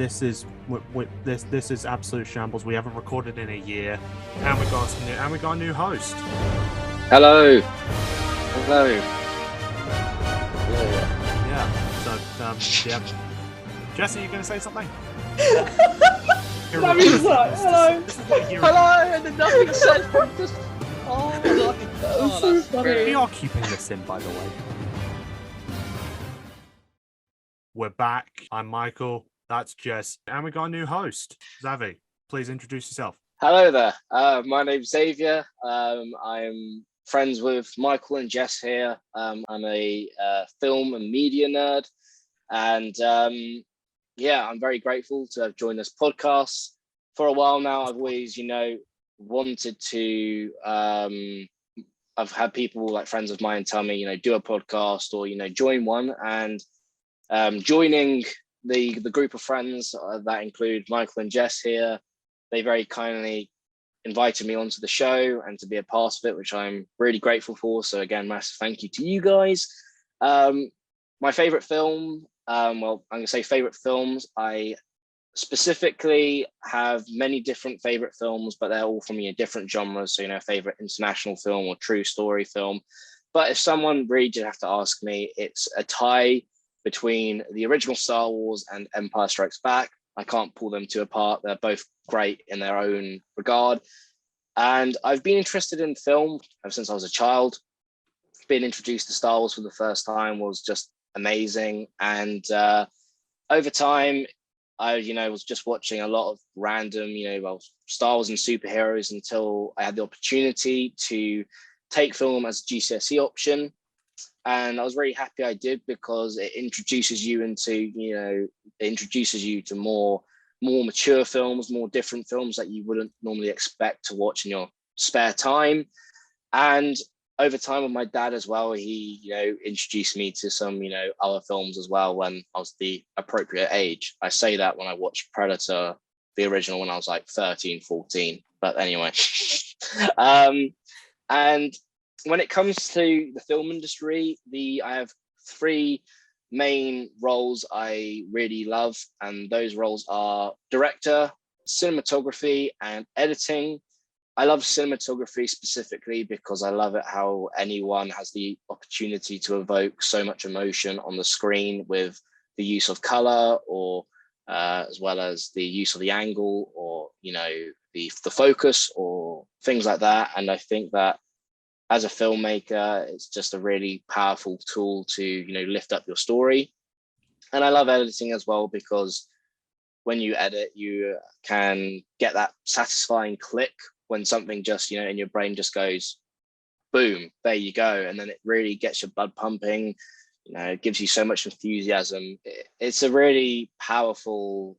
this is absolute shambles. We haven't recorded in a year, and we got a new host. Hello. Yeah. So yeah. Jesse, you gonna say something? That means that. Hello. Hello, and then nothing said. Just so funny. We are keeping this in, by the way. We're back. I'm Michael. That's Jess, and we got a new host, Xavi. Please introduce yourself. Hello there. My name's Xavier. I'm friends with Michael and Jess here. I'm a film and media nerd, and I'm very grateful to have joined this podcast. For a while now, I've always, wanted to. I've had people like friends of mine tell me, do a podcast or join one, and joining the group of friends that include Michael and Jess here. They very kindly invited me onto the show and to be a part of it, which I'm really grateful for. So again, massive thank you to you guys. My favorite film, I'm going to say favorite films. I specifically have many different favorite films, but they're all from different genres. So, favorite international film or true story film. But if someone really did have to ask me, it's a tie between the original Star Wars and Empire Strikes Back. I can't pull them two apart. They're both great in their own regard. And I've been interested in film ever since I was a child. Being introduced to Star Wars for the first time was just amazing. And over time, I, was just watching a lot of random, Star Wars and superheroes until I had the opportunity to take film as a GCSE option. And I was really happy I did, because it introduces you to more mature films, more different films that you wouldn't normally expect to watch in your spare time. And over time with my dad as well, he, introduced me to some, other films as well when I was the appropriate age. I say that when I watched Predator, the original, when I was like 13, 14. But anyway, and when it comes to the film industry, I have three main roles I really love, and those roles are director, cinematography, and editing. I love cinematography specifically because I love it how anyone has the opportunity to evoke so much emotion on the screen with the use of color, or as well as the use of the angle, or the focus, or things like that. And I think that as a filmmaker, it's just a really powerful tool to, lift up your story. And I love editing as well, because when you edit, you can get that satisfying click when something just, in your brain just goes, boom, there you go. And then it really gets your blood pumping, it gives you so much enthusiasm. It's a really powerful,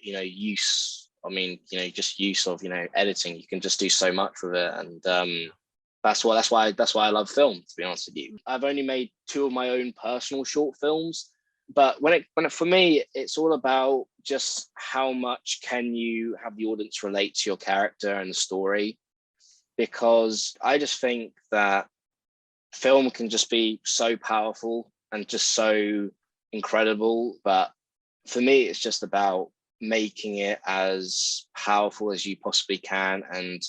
use. I mean, just use of, editing. You can just do so much with it. And, that's why I love film, to be honest with you. I've only made 2 of my own personal short films, but for me, it's all about just how much can you have the audience relate to your character and the story, because I just think that film can just be so powerful and just so incredible. But for me, it's just about making it as powerful as you possibly can and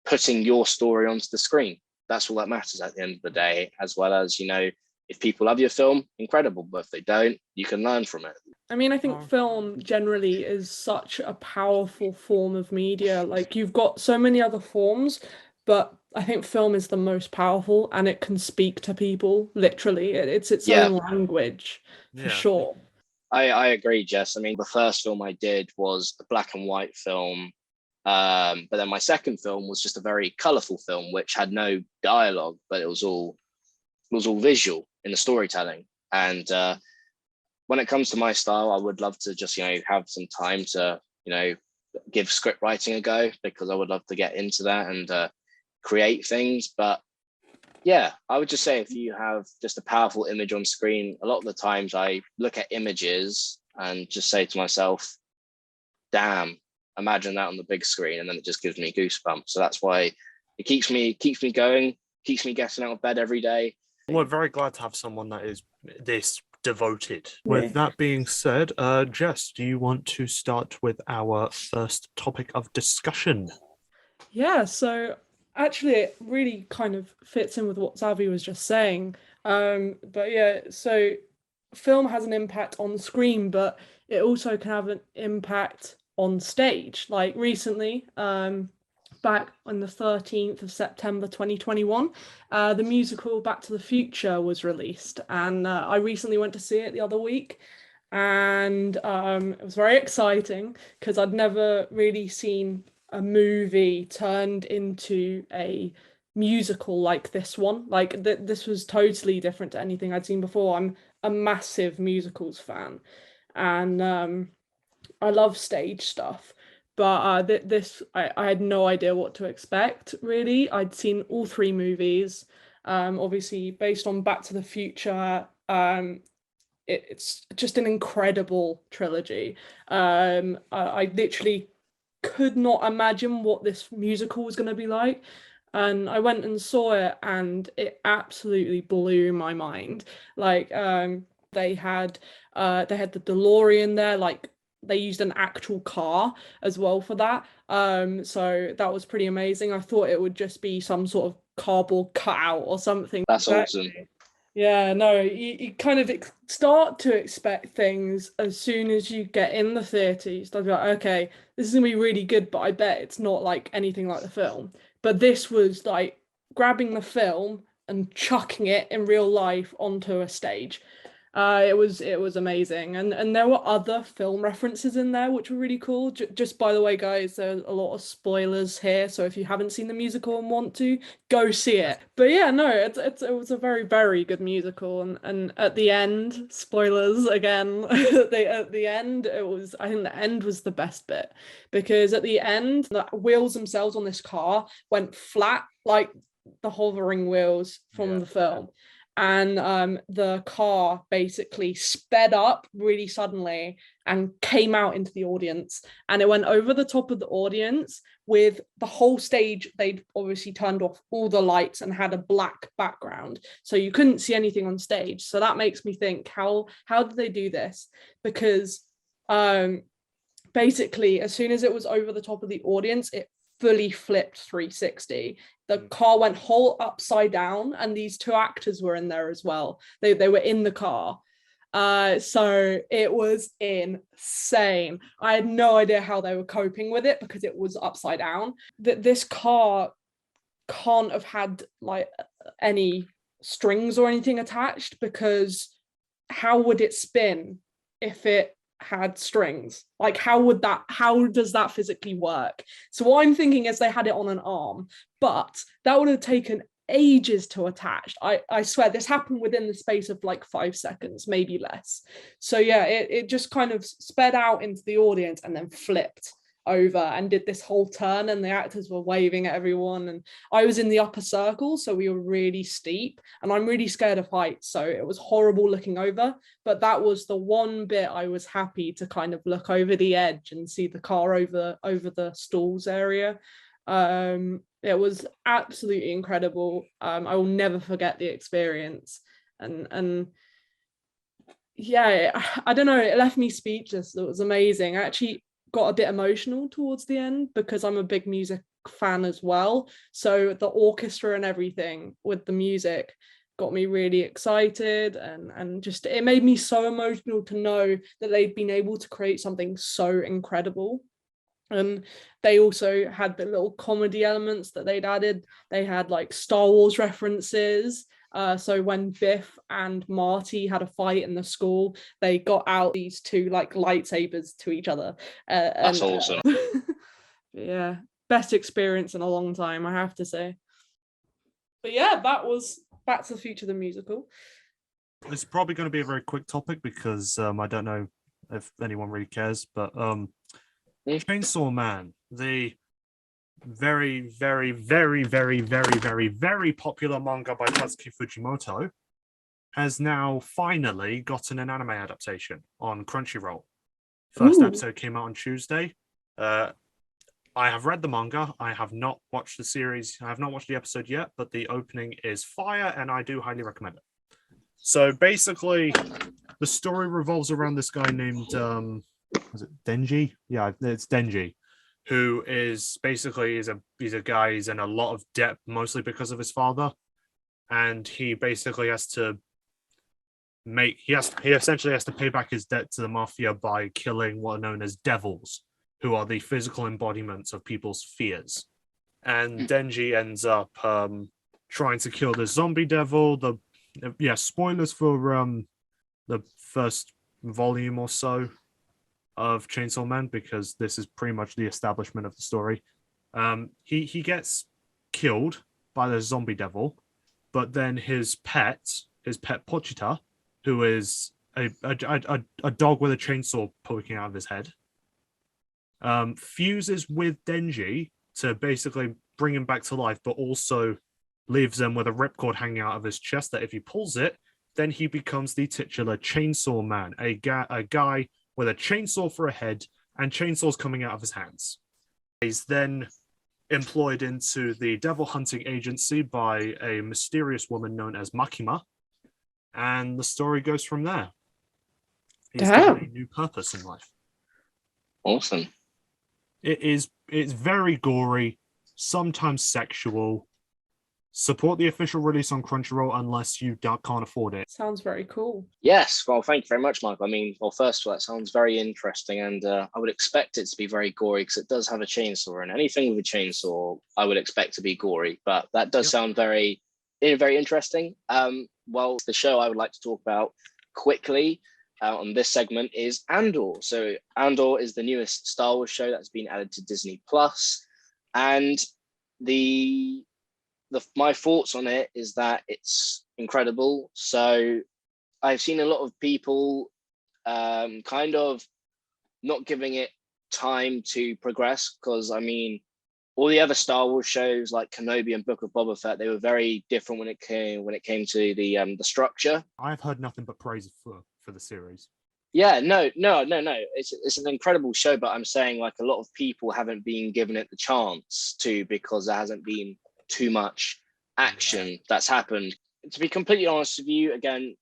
putting your story onto the screen. That's all that matters at the end of the day, as well as, if people love your film, incredible. But if they don't, you can learn from it. I mean, I think film generally is such a powerful form of media. Like, you've got so many other forms, but I think film is the most powerful, and it can speak to people, literally. It's its own language, for sure. I agree, Jess. I mean, the first film I did was a black and white film. But then my second film was just a very colorful film, which had no dialogue, but it was all visual in the storytelling. And when it comes to my style, I would love to just, have some time to, give script writing a go, because I would love to get into that and create things. But yeah, I would just say, if you have just a powerful image on screen, a lot of the times I look at images and just say to myself, damn, imagine that on the big screen, and then it just gives me goosebumps. So that's why it keeps me going, keeps me getting out of bed every day. We're very glad to have someone that is this devoted. Yeah. With that being said, Jess, do you want to start with our first topic of discussion? Yeah, so actually it really kind of fits in with what Zavi was just saying. But yeah, so film has an impact on the screen, but it also can have an impact on stage. Like recently, back on the 13th of September 2021, the musical Back to the Future was released, and I recently went to see it the other week. And it was very exciting because I'd never really seen a movie turned into a musical like this one. Like this was totally different to anything I'd seen before. I'm a massive musicals fan, and I love stage stuff. But this, I had no idea what to expect, really. I'd seen all three movies, obviously based on Back to the Future. It's just an incredible trilogy. I literally could not imagine what this musical was going to be like. And I went and saw it, and it absolutely blew my mind. Like, they had the DeLorean there, like they used an actual car as well for that. So that was pretty amazing. I thought it would just be some sort of cardboard cutout or something. That's awesome. Yeah, no, you kind of start to expect things as soon as you get in the theatre. You start to be like, okay, this is gonna be really good, but I bet it's not like anything like the film. But this was like grabbing the film and chucking it in real life onto a stage. It was amazing, and there were other film references in there which were really cool. Just by the way, guys, there's a lot of spoilers here, so if you haven't seen the musical and want to, go see it. But yeah, no, it was a very, very good musical, and at the end, spoilers again, at the end it was, I think the end was the best bit, because at the end the wheels themselves on this car went flat like the hovering wheels from the film, and the car basically sped up really suddenly and came out into the audience, and it went over the top of the audience with the whole stage. They'd obviously turned off all the lights and had a black background, so you couldn't see anything on stage. So that makes me think, how did they do this? Because basically as soon as it was over the top of the audience, it fully flipped 360. The car went whole upside down, and these two actors were in there as well. They were in the car. So it was insane. I had no idea how they were coping with it because it was upside down. This car can't have had like any strings or anything attached, because how would it spin if it had strings? Like how does that physically work? So what I'm thinking is they had it on an arm, but that would have taken ages to attach. I swear this happened within the space of like 5 seconds, maybe less. So yeah, it just kind of sped out into the audience and then flipped over and did this whole turn, and the actors were waving at everyone, and I was in the upper circle, so we were really steep, and I'm really scared of heights, so it was horrible looking over. But that was the one bit I was happy to kind of look over the edge and see the car over the stalls area. It was absolutely incredible. I will never forget the experience, and yeah, I don't know, it left me speechless. It was amazing. I actually got a bit emotional towards the end because I'm a big music fan as well. So the orchestra and everything with the music got me really excited, and just it made me so emotional to know that they'd been able to create something so incredible. And they also had the little comedy elements that they'd added. They had like Star Wars references. So when Biff and Marty had a fight in the school, they got out these two like lightsabers to each other. That's awesome. Yeah, best experience in a long time, I have to say. But yeah, that was Back to the Future the musical. It's probably going to be a very quick topic because I don't know if anyone really cares, but Chainsaw Man, the very, very, very, very, very, very, very popular manga by Tatsuki Fujimoto, has now finally gotten an anime adaptation on Crunchyroll. First episode came out on Tuesday. I have read the manga. I have not watched the series. I have not watched the episode yet, but the opening is fire, and I do highly recommend it. So basically, the story revolves around this guy named was it Denji? Yeah, it's Denji, who is basically he's a guy, he's in a lot of debt, mostly because of his father, and he basically has to he essentially has to pay back his debt to the mafia by killing what are known as devils, who are the physical embodiments of people's fears. And Denji ends up trying to kill the zombie devil. Spoilers for the first volume or so of Chainsaw Man, because this is pretty much the establishment of the story. He gets killed by the zombie devil, but then his pet Pochita, who is a dog with a chainsaw poking out of his head, fuses with Denji to basically bring him back to life, but also leaves him with a ripcord hanging out of his chest that if he pulls it, then he becomes the titular Chainsaw Man, a guy with a chainsaw for a head and chainsaws coming out of his hands. He's then employed into the devil hunting agency by a mysterious woman known as Makima, and the story goes from there. He's given a new purpose in life. Awesome. It's very gory, sometimes sexual. Support the official release on Crunchyroll unless you can't afford it. Sounds very cool. Yes, well, thank you very much, Mike. I mean, well, first of all, that sounds very interesting, and I would expect it to be very gory because it does have a chainsaw, and anything with a chainsaw, I would expect to be gory. But that does sound very interesting. Well, the show I would like to talk about quickly on this segment is Aaaand. So Aaaand is the newest Star Wars show that's been added to Disney Plus, and my thoughts on it is that it's incredible. So I've seen a lot of people kind of not giving it time to progress, because I mean, all the other Star Wars shows like Kenobi and Book of Boba Fett, they were very different when it came to the structure. I've heard nothing but praise for the series. Yeah, no. It's an incredible show, but I'm saying like a lot of people haven't been given it the chance to, because there hasn't been too much action that's happened. To be completely honest with you, again,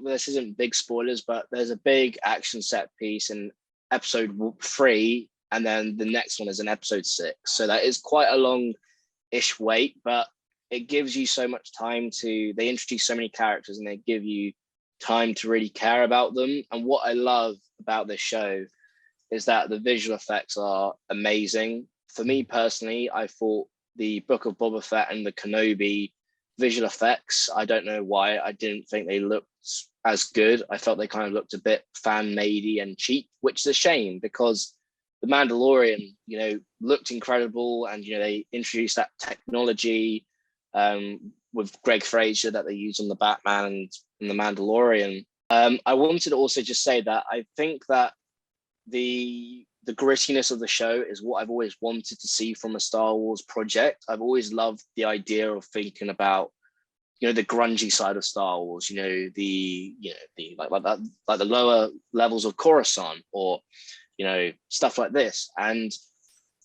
this isn't big spoilers, but there's a big action set piece in episode 3, and then the next one is in episode 6. So that is quite a long-ish wait, but it gives you so much time they introduce so many characters and they give you time to really care about them. And what I love about this show is that the visual effects are amazing. For me personally, I thought the Book of Boba Fett and the Kenobi visual effects, I don't know why, I didn't think they looked as good. I felt they kind of looked a bit fan-made-y and cheap, which is a shame because the Mandalorian, looked incredible, and they introduced that technology with Greg Fraser that they used on the Batman and the Mandalorian. I wanted to also just say that I think that the grittiness of the show is what I've always wanted to see from a Star Wars project. I've always loved the idea of thinking about, the grungy side of Star Wars, the lower levels of Coruscant, or, stuff like this. And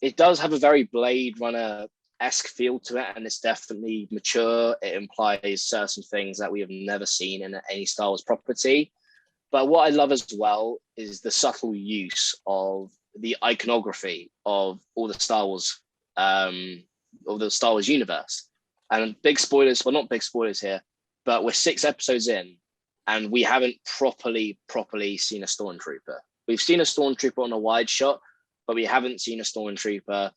it does have a very Blade Runner-esque feel to it, and it's definitely mature. It implies certain things that we have never seen in any Star Wars property. But what I love as well is the subtle use of the iconography of all the Star Wars, of the Star Wars universe. And big spoilers, well, not big spoilers here, but we're 6 episodes in and we haven't properly seen a Stormtrooper. We've seen a Stormtrooper on a wide shot, but we haven't seen a Stormtrooper,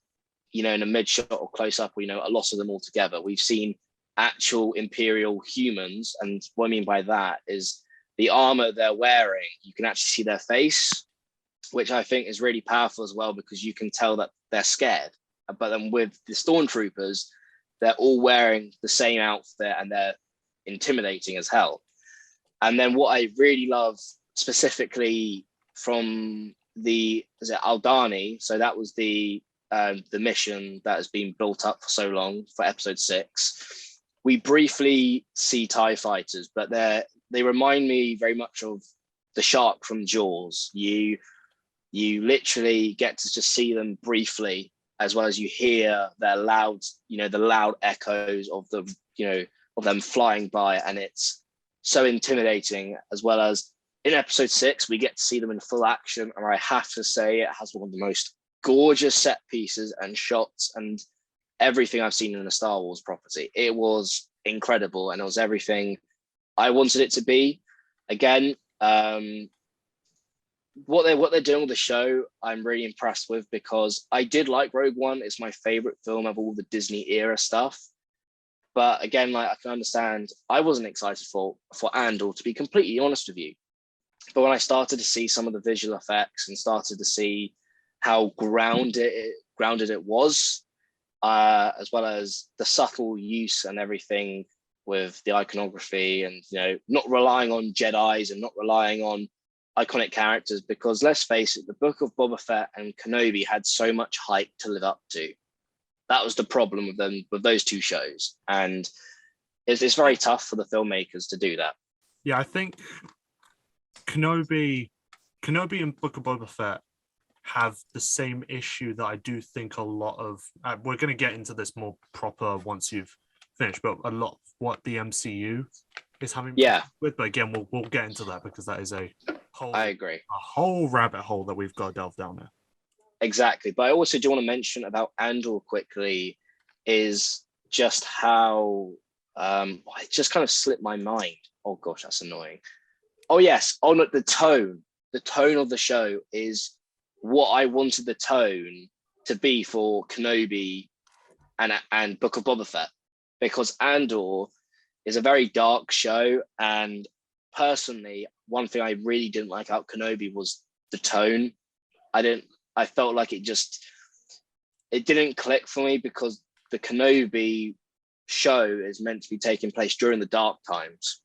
in a mid shot or close up, or, a lot of them all together. We've seen actual Imperial humans. And what I mean by that is the armor they're wearing, you can actually see their face, which I think is really powerful as well, because you can tell that they're scared. But then with the Stormtroopers, they're all wearing the same outfit and they're intimidating as hell. And then what I really love specifically from Aldani, so that was the mission that has been built up for so long for episode 6. We briefly see TIE fighters, but they remind me very much of the shark from Jaws. You literally get to just see them briefly, as well as you hear their loud, the loud echoes of of them flying by, and it's so intimidating, as well as in episode 6, we get to see them in full action. And I have to say, it has one of the most gorgeous set pieces and shots and everything I've seen in a Star Wars property. It was incredible, and it was everything I wanted it to be. Again, what they're doing with the show, I'm really impressed with, because I did like Rogue One. It's my favorite film of all the Disney era stuff. But again, like, I can understand, I wasn't excited for Andor, to be completely honest with you. But when I started to see some of the visual effects and started to see how grounded it was, as well as the subtle use and everything with the iconography, and not relying on Jedis and not relying on iconic characters, because let's face it, the Book of Boba Fett and Kenobi had so much hype to live up to. That was the problem with those two shows, and it's very tough for the filmmakers to do that. Yeah, I think Kenobi and Book of Boba Fett have the same issue that I do think a lot of we're going to get into this more proper once you've finished, but a lot of what the MCU is having with. But again, we'll get into that, because that is a whole rabbit hole that we've got to delve down there. Exactly. But I also do want to mention about Andor quickly, is just how it just kind of slipped my mind. Oh gosh, that's annoying. Oh yes. Oh no, the tone of the show is what I wanted the tone to be for Kenobi and Book of Boba Fett, because Andor is a very dark show, and personally, one thing I really didn't like about Kenobi was the tone. I felt like it didn't click for me, because the Kenobi show is meant to be taking place during the dark times,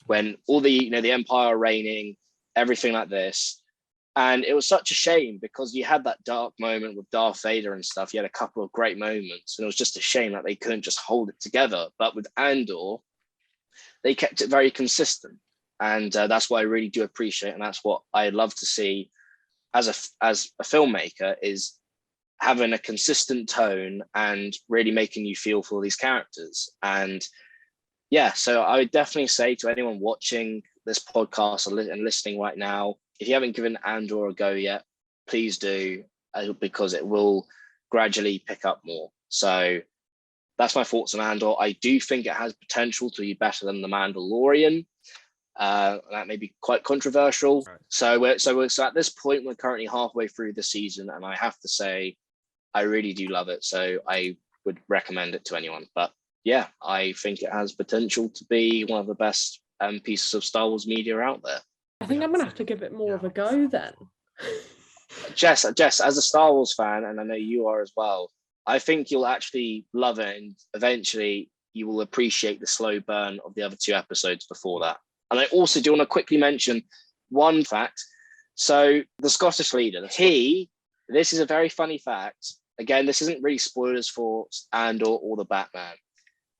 when all the Empire reigning, everything like this. And it was such a shame, because you had that dark moment with Darth Vader and stuff. You had a couple of great moments, and it was just a shame that they couldn't just hold it together. But with Andor, they kept it very consistent. And that's what I really do appreciate. And that's what I love to see as a filmmaker, is having a consistent tone and really making you feel for these characters. And yeah, so I would definitely say to anyone watching this podcast and listening right now, if you haven't given Andor a go yet, please do, because it will gradually pick up more. So that's my thoughts on Andor. I do think it has potential to be better than The Mandalorian. That may be quite controversial. Right. So at this point, we're currently halfway through the season, and I have to say, I really do love it. So I would recommend it to anyone. But yeah, I think it has potential to be one of the best pieces of Star Wars media out there. I think I'm gonna have to give it more of a go then. Jess, as a Star Wars fan, and I know you are as well, I think you'll actually love it, and eventually you will appreciate the slow burn of the other 2 episodes before that. And I also do want to quickly mention one fact. So the Scottish leader, this is a very funny fact. Again, this isn't really spoilers for Andor or the Batman,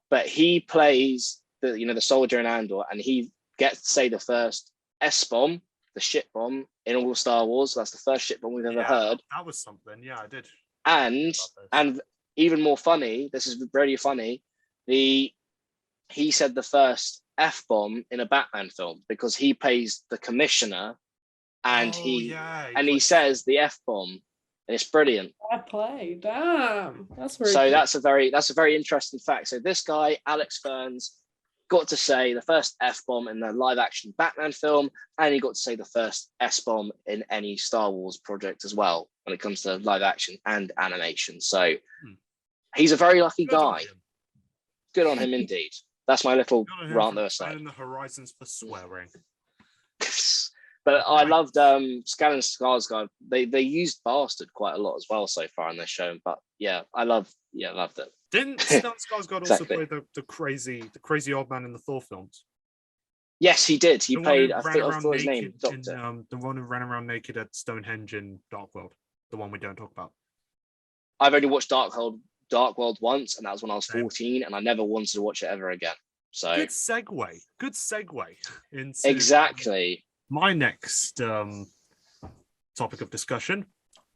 but he plays the soldier in Andor, and he gets to say the first S-bomb, the ship bomb in all of Star Wars. That's the first ship bomb we've ever heard. That was something. Yeah, I did. And even more funny, this is really funny, he said the first F-bomb in a Batman film, because he plays the commissioner, and he says the F-bomb, and it's brilliant. I play. Damn. That's very so cool. That's a very interesting fact. So this guy, Alex Burns, got to say the first F-bomb in the live action Batman film, and he got to say the first S-bomb in any Star Wars project as well, when it comes to live action and animation. So he's a very lucky guy. Good on him indeed. That's my little rant there. Expanding the horizons for swearing. But I loved Stellan Skarsgård. They used bastard quite a lot as well so far in their show. But yeah, loved it. Didn't Stellan Skarsgård also play the crazy old man in the Thor films? Yes, he did. He played. I thought his name. The one who ran around naked at Stonehenge in Dark World, the one we don't talk about. I've only watched Dark World once, and that was when I was 14, and I never wanted to watch it ever again. So good segue into exactly my next topic of discussion: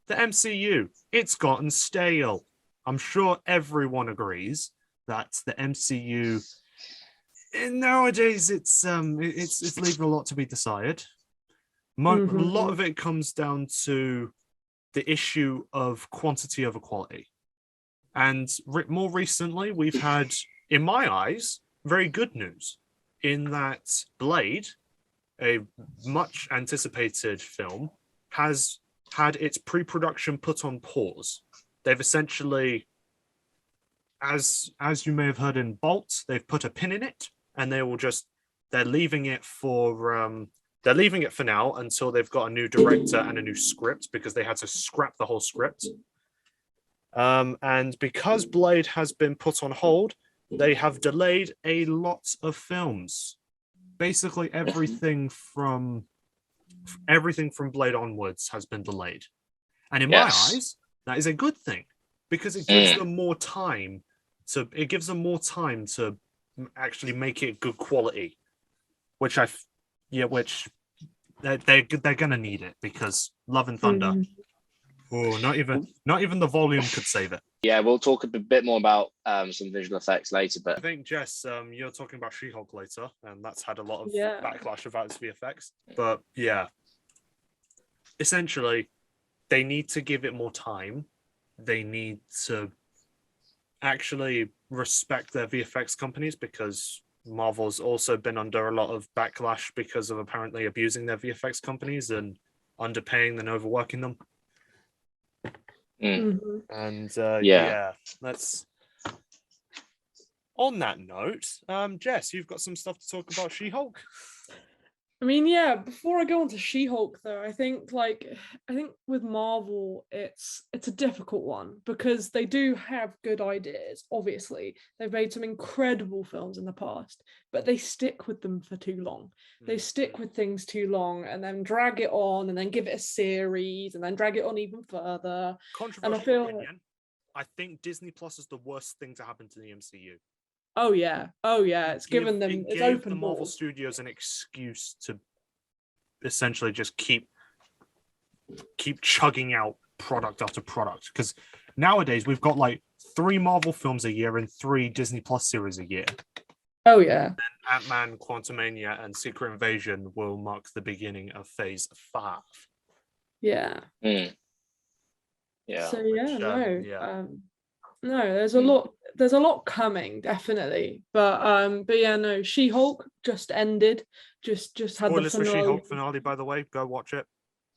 the MCU. It's gotten stale. I'm sure everyone agrees that the MCU And nowadays, it's leaving a lot to be desired. A lot of it comes down to the issue of quantity over quality. And more recently, we've had, in my eyes, very good news in that Blade, a much anticipated film, has had its pre-production put on pause. They've essentially, as you may have heard in Bolt, they've put a pin in it, and they're leaving it for now until they've got a new director and a new script, because they had to scrap the whole script. And because Blade has been put on hold, they have delayed a lot of films. Basically, everything from Blade onwards has been delayed. And in my eyes, that is a good thing, because it gives them more time to actually make it good quality, which they're gonna need it, because Love and Thunder. Oh, not even the volume could save it. Yeah, we'll talk a bit more about some visual effects later. But I think, Jess, you're talking about She-Hulk later, and that's had a lot of backlash about its VFX. But yeah, essentially, they need to give it more time. They need to actually respect their VFX companies, because Marvel's also been under a lot of backlash because of apparently abusing their VFX companies and underpaying and overworking them. And let's. On that note, Jess, you've got some stuff to talk about She-Hulk. I mean, yeah, before I go on to She-Hulk, though, I think with Marvel, it's a difficult one, because they do have good ideas. Obviously, they've made some incredible films in the past, but they stick with them for too long. They stick with things too long, and then drag it on, and then give it a series, and then drag it on even further. Controversial opinion. I think Disney Plus is the worst thing to happen to the MCU. Oh yeah. It's given them. It's open the Marvel doors. Studios an excuse to essentially just keep chugging out product after product. Because nowadays we've got like 3 Marvel films a year and 3 Disney Plus series a year. Oh yeah. And Ant-Man, Quantumania, and Secret Invasion will mark the beginning of Phase 5. Yeah. Yeah. So no, there's a lot coming, definitely. But yeah, no, She-Hulk just ended. Just had the Spoilers for finale. She-Hulk finale, by the way. Go watch it.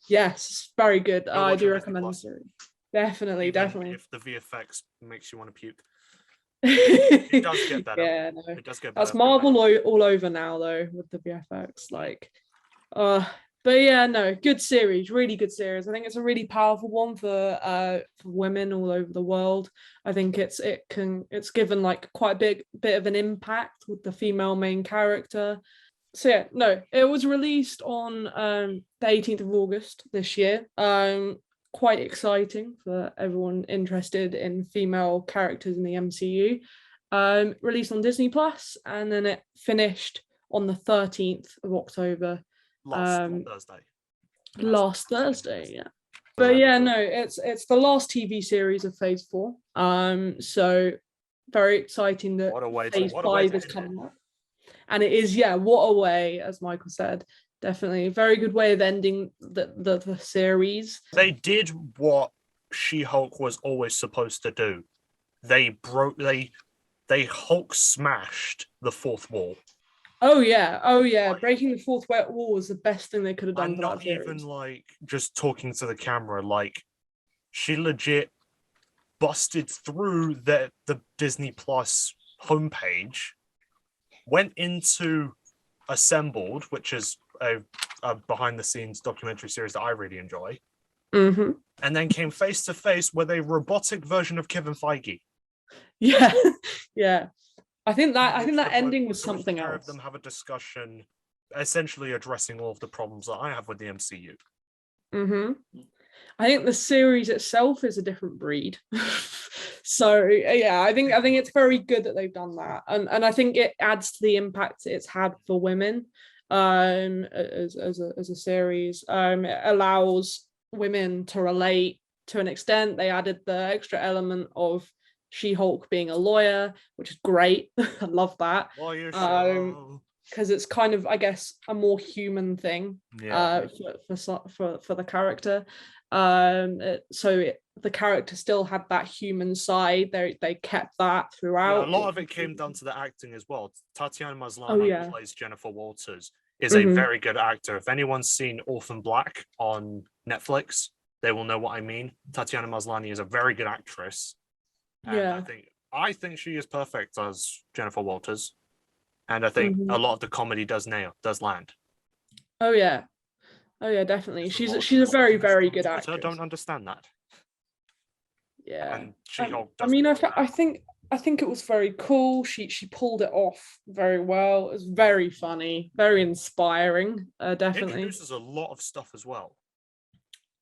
Yes, very good. I do recommend the Plus. series. Definitely. If the VFX makes you want to puke. It does get better. Yeah, no. It does get better. That's Marvel all over now, though, with the VFX. But yeah, no, good series, really good series. I think it's a really powerful one for women all over the world. I think it's given like quite a bit of an impact with the female main character. So yeah, no, it was released on the 18th of August this year. Quite exciting for everyone interested in female characters in the MCU. Released on Disney Plus, and then it finished on the 13th of October. Last Thursday, yeah. But yeah, no, it's the last TV series of Phase 4. So very exciting that Phase 5 is coming up. And it is, what a way, as Michael said. Definitely a very good way of ending the series. They did what She-Hulk was always supposed to do. They Hulk smashed the fourth wall. Oh yeah. Breaking the fourth wall was the best thing they could have done. And not even like just talking to the camera. Like, she legit busted through the Disney Plus homepage, went into Assembled, which is a behind the scenes documentary series that I really enjoy, and then came face to face with a robotic version of Kevin Feige. Yeah. I think that ending was something else. Of them have a discussion, essentially addressing all of the problems that I have with the MCU. I think the series itself is a different breed. So yeah, I think it's very good that they've done that, and I think it adds to the impact it's had for women. As a series, it allows women to relate to an extent. They added the extra element of She-Hulk being a lawyer, which is great. I love that. Lawyer show. Because it's kind of, I guess, a more human thing for the character. The character still had that human side. They kept that throughout. Yeah, a lot of it came down to the acting as well. Tatiana Maslany, who plays Jennifer Walters, is a very good actor. If anyone's seen Orphan Black on Netflix, they will know what I mean. Tatiana Maslany is a very good actress. And I think she is perfect as Jennifer Walters. And I think a lot of the comedy does land. Oh yeah, definitely. She's a very, very good actress. I don't understand that. Yeah, and She-Hulk. I mean, I think it was very cool. She pulled it off very well. It was very funny, very inspiring. Definitely introduces a lot of stuff as well.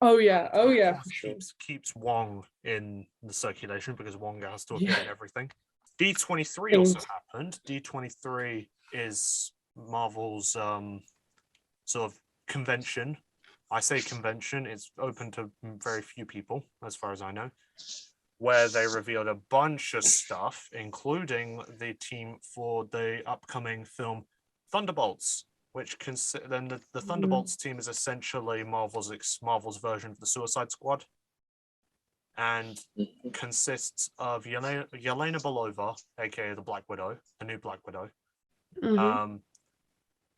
Oh yeah, for sure. Keeps Wong in the circulation because Wong has to appear in everything. D23 also happened. D23 is Marvel's sort of convention. I say convention, it's open to very few people, as far as I know, where they revealed a bunch of stuff, including the team for the upcoming film Thunderbolts, which then the Thunderbolts team is essentially Marvel's version of the Suicide Squad, and consists of Yelena Belova, aka the Black Widow, the new Black Widow,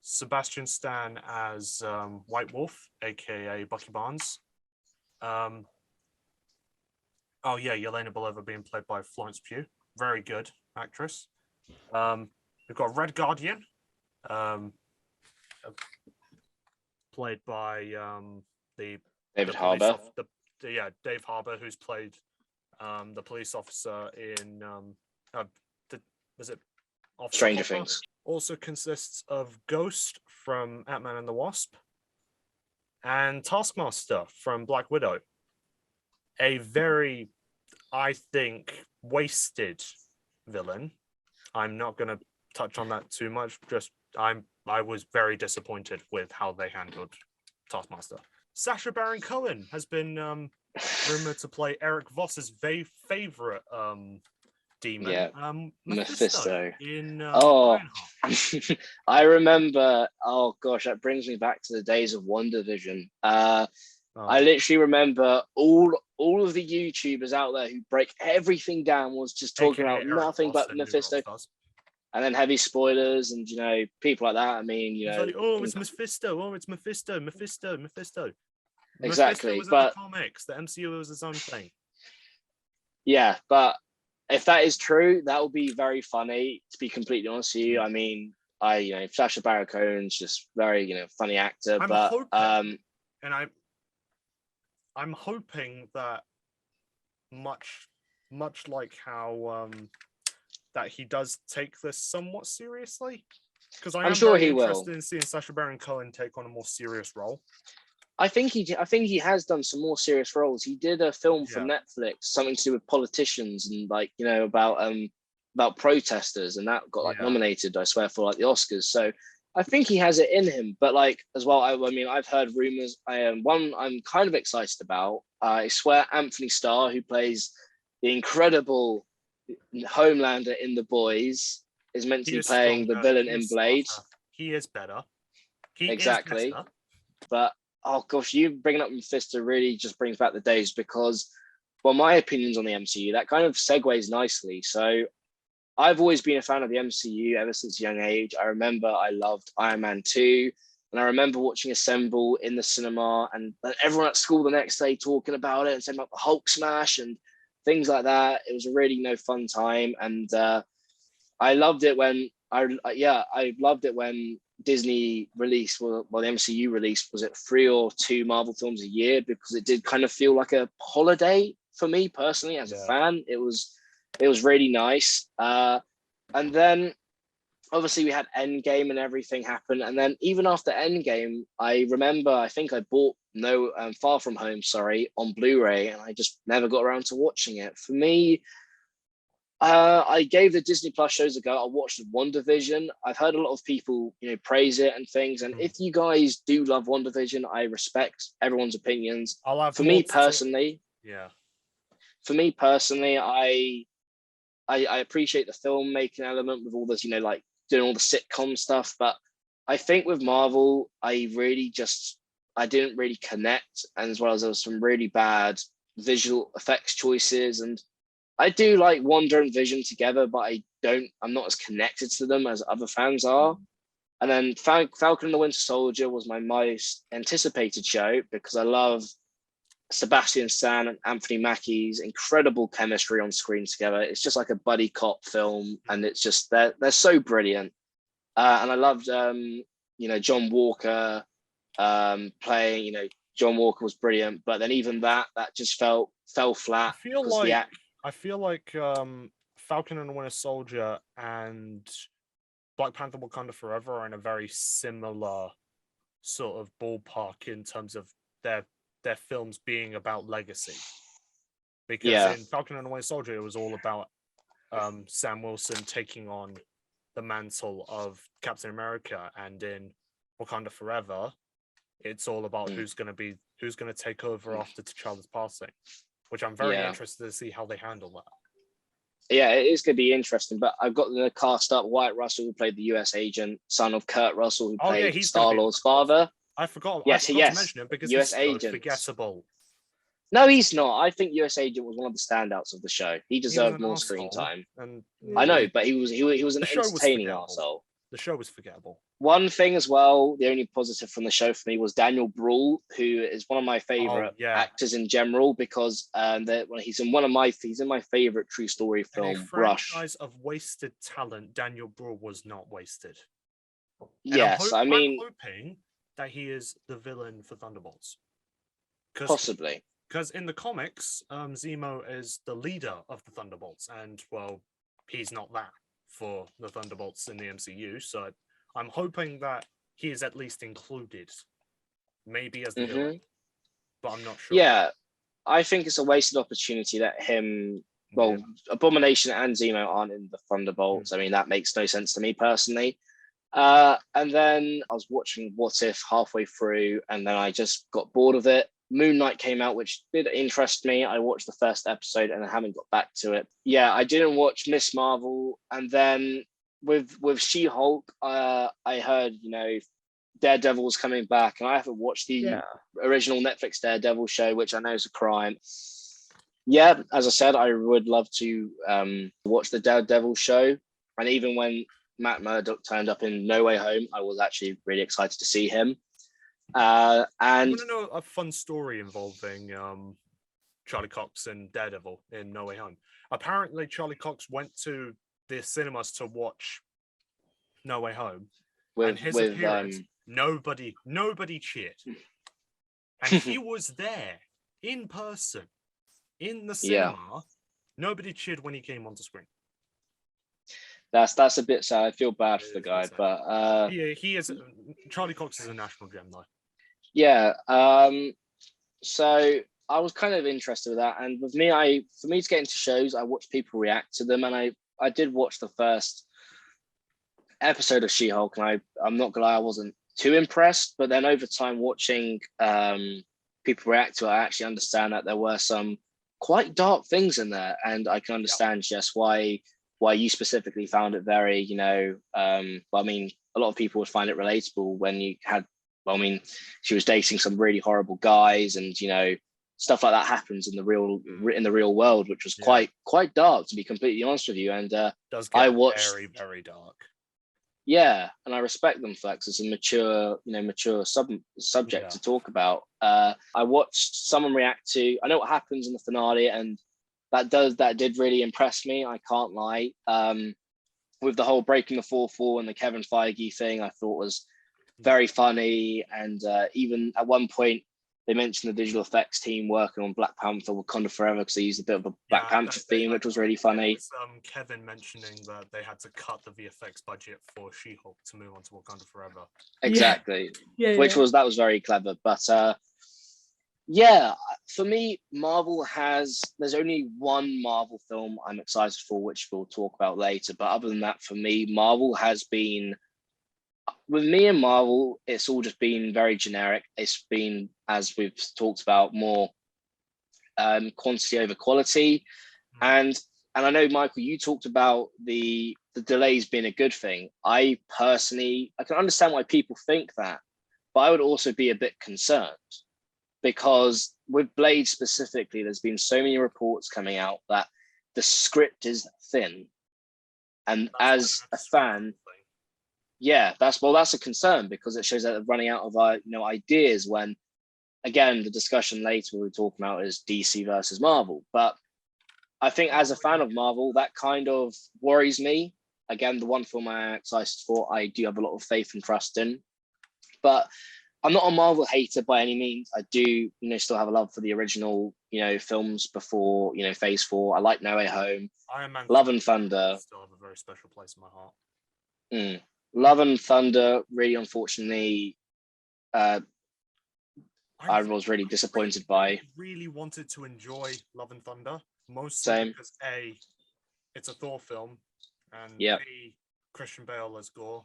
Sebastian Stan as White Wolf, aka Bucky Barnes. Yelena Belova being played by Florence Pugh, very good actress. We've got Red Guardian, played by David Harbour. Dave Harbour, who's played the police officer in Stranger Things. Also consists of Ghost from Ant-Man and the Wasp and Taskmaster from Black Widow. A very, I think, wasted villain. I'm not going to touch on that too much. I was very disappointed with how they handled Taskmaster. Sacha Baron Cohen has been rumored to play Eric Voss's favorite demon, Mephisto in I remember. Oh gosh, that brings me back to the days of WandaVision. I literally remember all of the YouTubers out there who break everything down was just talking about nothing but Mephisto. And then heavy spoilers and, people like that. I mean, it's Mephisto. Oh, it's Mephisto. Exactly. Mephisto was in the comics. The MCU was its own thing. Yeah, but if that is true, that will be very funny, to be completely honest with you. I mean, Sacha Baron Cohen's just very, funny actor. I'm hoping that much like how that he does take this somewhat seriously, because I'm sure he interested in seeing Sacha Baron Cohen take on a more serious role. I think he has done some more serious roles. He did a film for Netflix, something to do with politicians and about protesters, and that got nominated, I swear, for the Oscars. So I think he has it in him. But as well, I mean, I've heard rumors. One I'm kind of excited about. I swear, Anthony Starr, who plays the incredible Homelander in The Boys, is meant to be playing the villain in Blade. He is better. Exactly. But oh gosh, you bringing up Mephisto really just brings back the days, because, well, my opinions on the MCU, that kind of segues nicely. So I've always been a fan of the MCU ever since a young age. I remember I loved Iron Man 2, and I remember watching Assemble in the cinema and everyone at school the next day talking about it and saying about the Hulk smash and things like that. It was a really fun time, and I loved it when Disney released, the MCU released, was it 3 or 2 Marvel films a year, because it did kind of feel like a holiday for me personally as a fan. It was really nice. And then obviously we had Endgame and everything happened. And then even after Endgame, I remember, I think I bought Far From Home, on Blu-ray, and I just never got around to watching it. For me, I gave the Disney Plus shows a go. I watched WandaVision. I've heard a lot of people, praise it and things. And if you guys do love WandaVision, I respect everyone's opinions. For me personally, I I appreciate the filmmaking element with all this, like doing all the sitcom stuff, but I think with Marvel, I didn't really connect, and as well as there was some really bad visual effects choices, and I do like Wanda and Vision together, but I'm not as connected to them as other fans are. And then Falcon and the Winter Soldier was my most anticipated show because I love Sebastian Stan and Anthony Mackie's incredible chemistry on screen together. It's just like a buddy cop film, and it's just they're so brilliant. And I loved John Walker playing. John Walker was brilliant, but then even that just fell flat. I feel like Falcon and the Winter Soldier and Black Panther: Wakanda Forever are in a very similar sort of ballpark in terms of their films being about legacy. Because in Falcon and the Winter Soldier, it was all about Sam Wilson taking on the mantle of Captain America, and in Wakanda Forever, it's all about who's going to take over after T'Challa's passing, which I'm very interested to see how they handle that. Yeah, it is going to be interesting, but I've got the cast up. Wyatt Russell, who played the US agent, son of Kurt Russell, who played Star-Lord's father. I forgot. Yes, I forgot to mention it because US he's agent. so forgettable. No, he's not. I think US Agent was one of the standouts of the show. He deserved more screen time. And I know, but he was an entertaining arsehole. The show was forgettable. One thing as well, the only positive from the show for me was Daniel Bruhl, who is one of my favorite actors in general, because he's in my favorite true story film, Rush. In a franchise of wasted talent, Daniel Bruhl was not wasted. Yes, I'm hoping that he is the villain for Thunderbolts. Possibly. Because in the comics, Zemo is the leader of the Thunderbolts, and well, he's not that for the Thunderbolts in the MCU. So I'm hoping that he is at least included, maybe as the villain, but I'm not sure. Yeah, I think it's a wasted opportunity that Abomination and Zemo aren't in the Thunderbolts. I mean, that makes no sense to me personally. And then I was watching What If halfway through, and then I just got bored of it. Moon Knight came out, which did interest me. I watched the first episode and I haven't got back to it. Yeah, I didn't watch Miss Marvel, and then with She-Hulk, I heard Daredevil was coming back, and I haven't watched the original Netflix Daredevil show, which I know is a crime. Yeah, as I said, I would love to watch the Daredevil show, and even when Matt Murdock turned up in No Way Home, I was actually really excited to see him. And I want to know a fun story involving Charlie Cox and Daredevil in No Way Home. Apparently, Charlie Cox went to the cinemas to watch No Way Home, and his appearance, nobody cheered, and he was there in person in the cinema. Nobody cheered when he came onto screen. That's a bit sad. I feel bad for the guy, but he is. Charlie Cox is a national gem, though. Yeah. So I was kind of interested with that, and with me, for me to get into shows, I watch people react to them, and I did watch the first episode of She-Hulk, and I'm not gonna lie, I wasn't too impressed. But then over time, watching people react to it, I actually understand that there were some quite dark things in there, and I can understand just why you specifically found it very, I mean, a lot of people would find it relatable when you had, she was dating some really horrible guys, and stuff like that happens in the real world, which was quite dark, to be completely honest with you. And does get very, very dark. Yeah, and I respect them for that, because it's a mature subject to talk about. I watched someone react to. I know what happens in the finale, and that did really impress me. I can't lie. With the whole breaking the fourth wall and the Kevin Feige thing, I thought was very funny. And even at one point, they mentioned the visual effects team working on Black Panther: Wakanda Forever, because they used a bit of a Black Panther theme, which was really funny. It was, Kevin mentioning that they had to cut the VFX budget for She-Hulk to move on to Wakanda Forever. Exactly. That was very clever. But for me, there's only one Marvel film I'm excited for, which we'll talk about later. But other than that, for me, with me and Marvel, it's all just been very generic. It's been, as we've talked about, more quantity over quality. And and I know, Michael, you talked about the delays being a good thing. I personally, I can understand why people think that, but I would also be a bit concerned because with Blade specifically, there's been so many reports coming out that the script is thin. And as a fan, yeah, that's a concern because it shows that they're running out of ideas when, again, the discussion later we're talking about is DC versus Marvel. But I think as a fan of Marvel, that kind of worries me. Again, the one film I'm excited for, I do have a lot of faith and trust in. But I'm not a Marvel hater by any means. I do, still have a love for the original, films before, Phase 4. I like No Way Home, Iron Man, Love and Thunder. Still have a very special place in my heart. Love and Thunder, really, unfortunately, I was really disappointed by. Really wanted to enjoy Love and Thunder, mostly because A, it's a Thor film, and B, Christian Bale as Gore,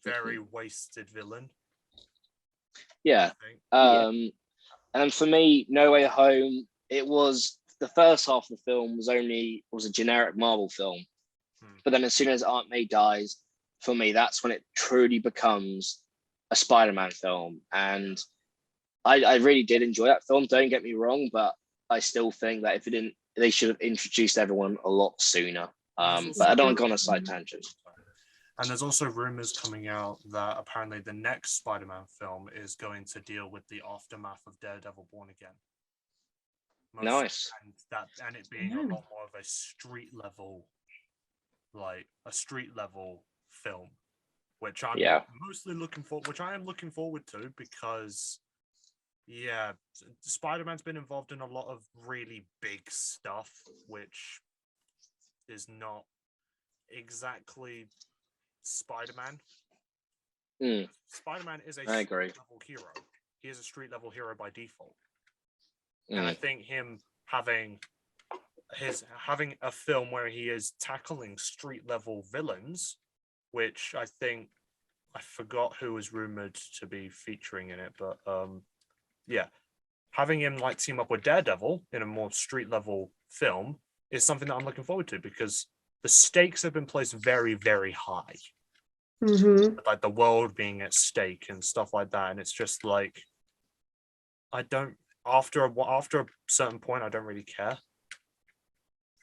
very wasted villain. Yeah. And for me, No Way Home, it was the first half of the film was a generic Marvel film. But then as soon as Aunt May dies, for me, that's when it truly becomes a Spider-Man film. And I really did enjoy that film. Don't get me wrong, but I still think that they should have introduced everyone a lot sooner. But I don't want to go on a side tangent. And there's also rumors coming out that apparently the next Spider-Man film is going to deal with the aftermath of Daredevil Born Again. Nice. And it being a lot more of a street level film, which I'm mostly looking for, which I am looking forward to because, Spider-Man's been involved in a lot of really big stuff, which is not exactly Spider-Man. Spider-Man is a street level hero. He is a street level hero by default. And I think him having a film where he is tackling street level villains, which I forgot who was rumored to be featuring in it, but having him team up with Daredevil in a more street level film is something that I'm looking forward to because the stakes have been placed very, very high. Like the world being at stake and stuff like that. And it's just after a certain point, I don't really care.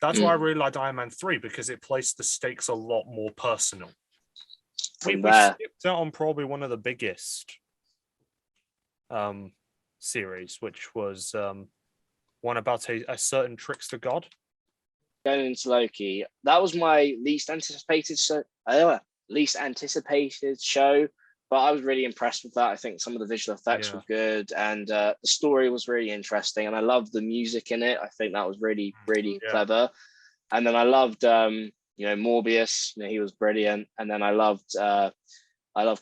That's why I really liked Iron Man 3 because it placed the stakes a lot more personal. We skipped out on probably one of the biggest series, which was one about a certain trickster god. Going into Loki, that was my least anticipated show, but I was really impressed with that. I think some of the visual effects were good, and the story was really interesting, and I loved the music in it. I think that was really, really clever. And then I loved, Morbius. He was brilliant. And then I love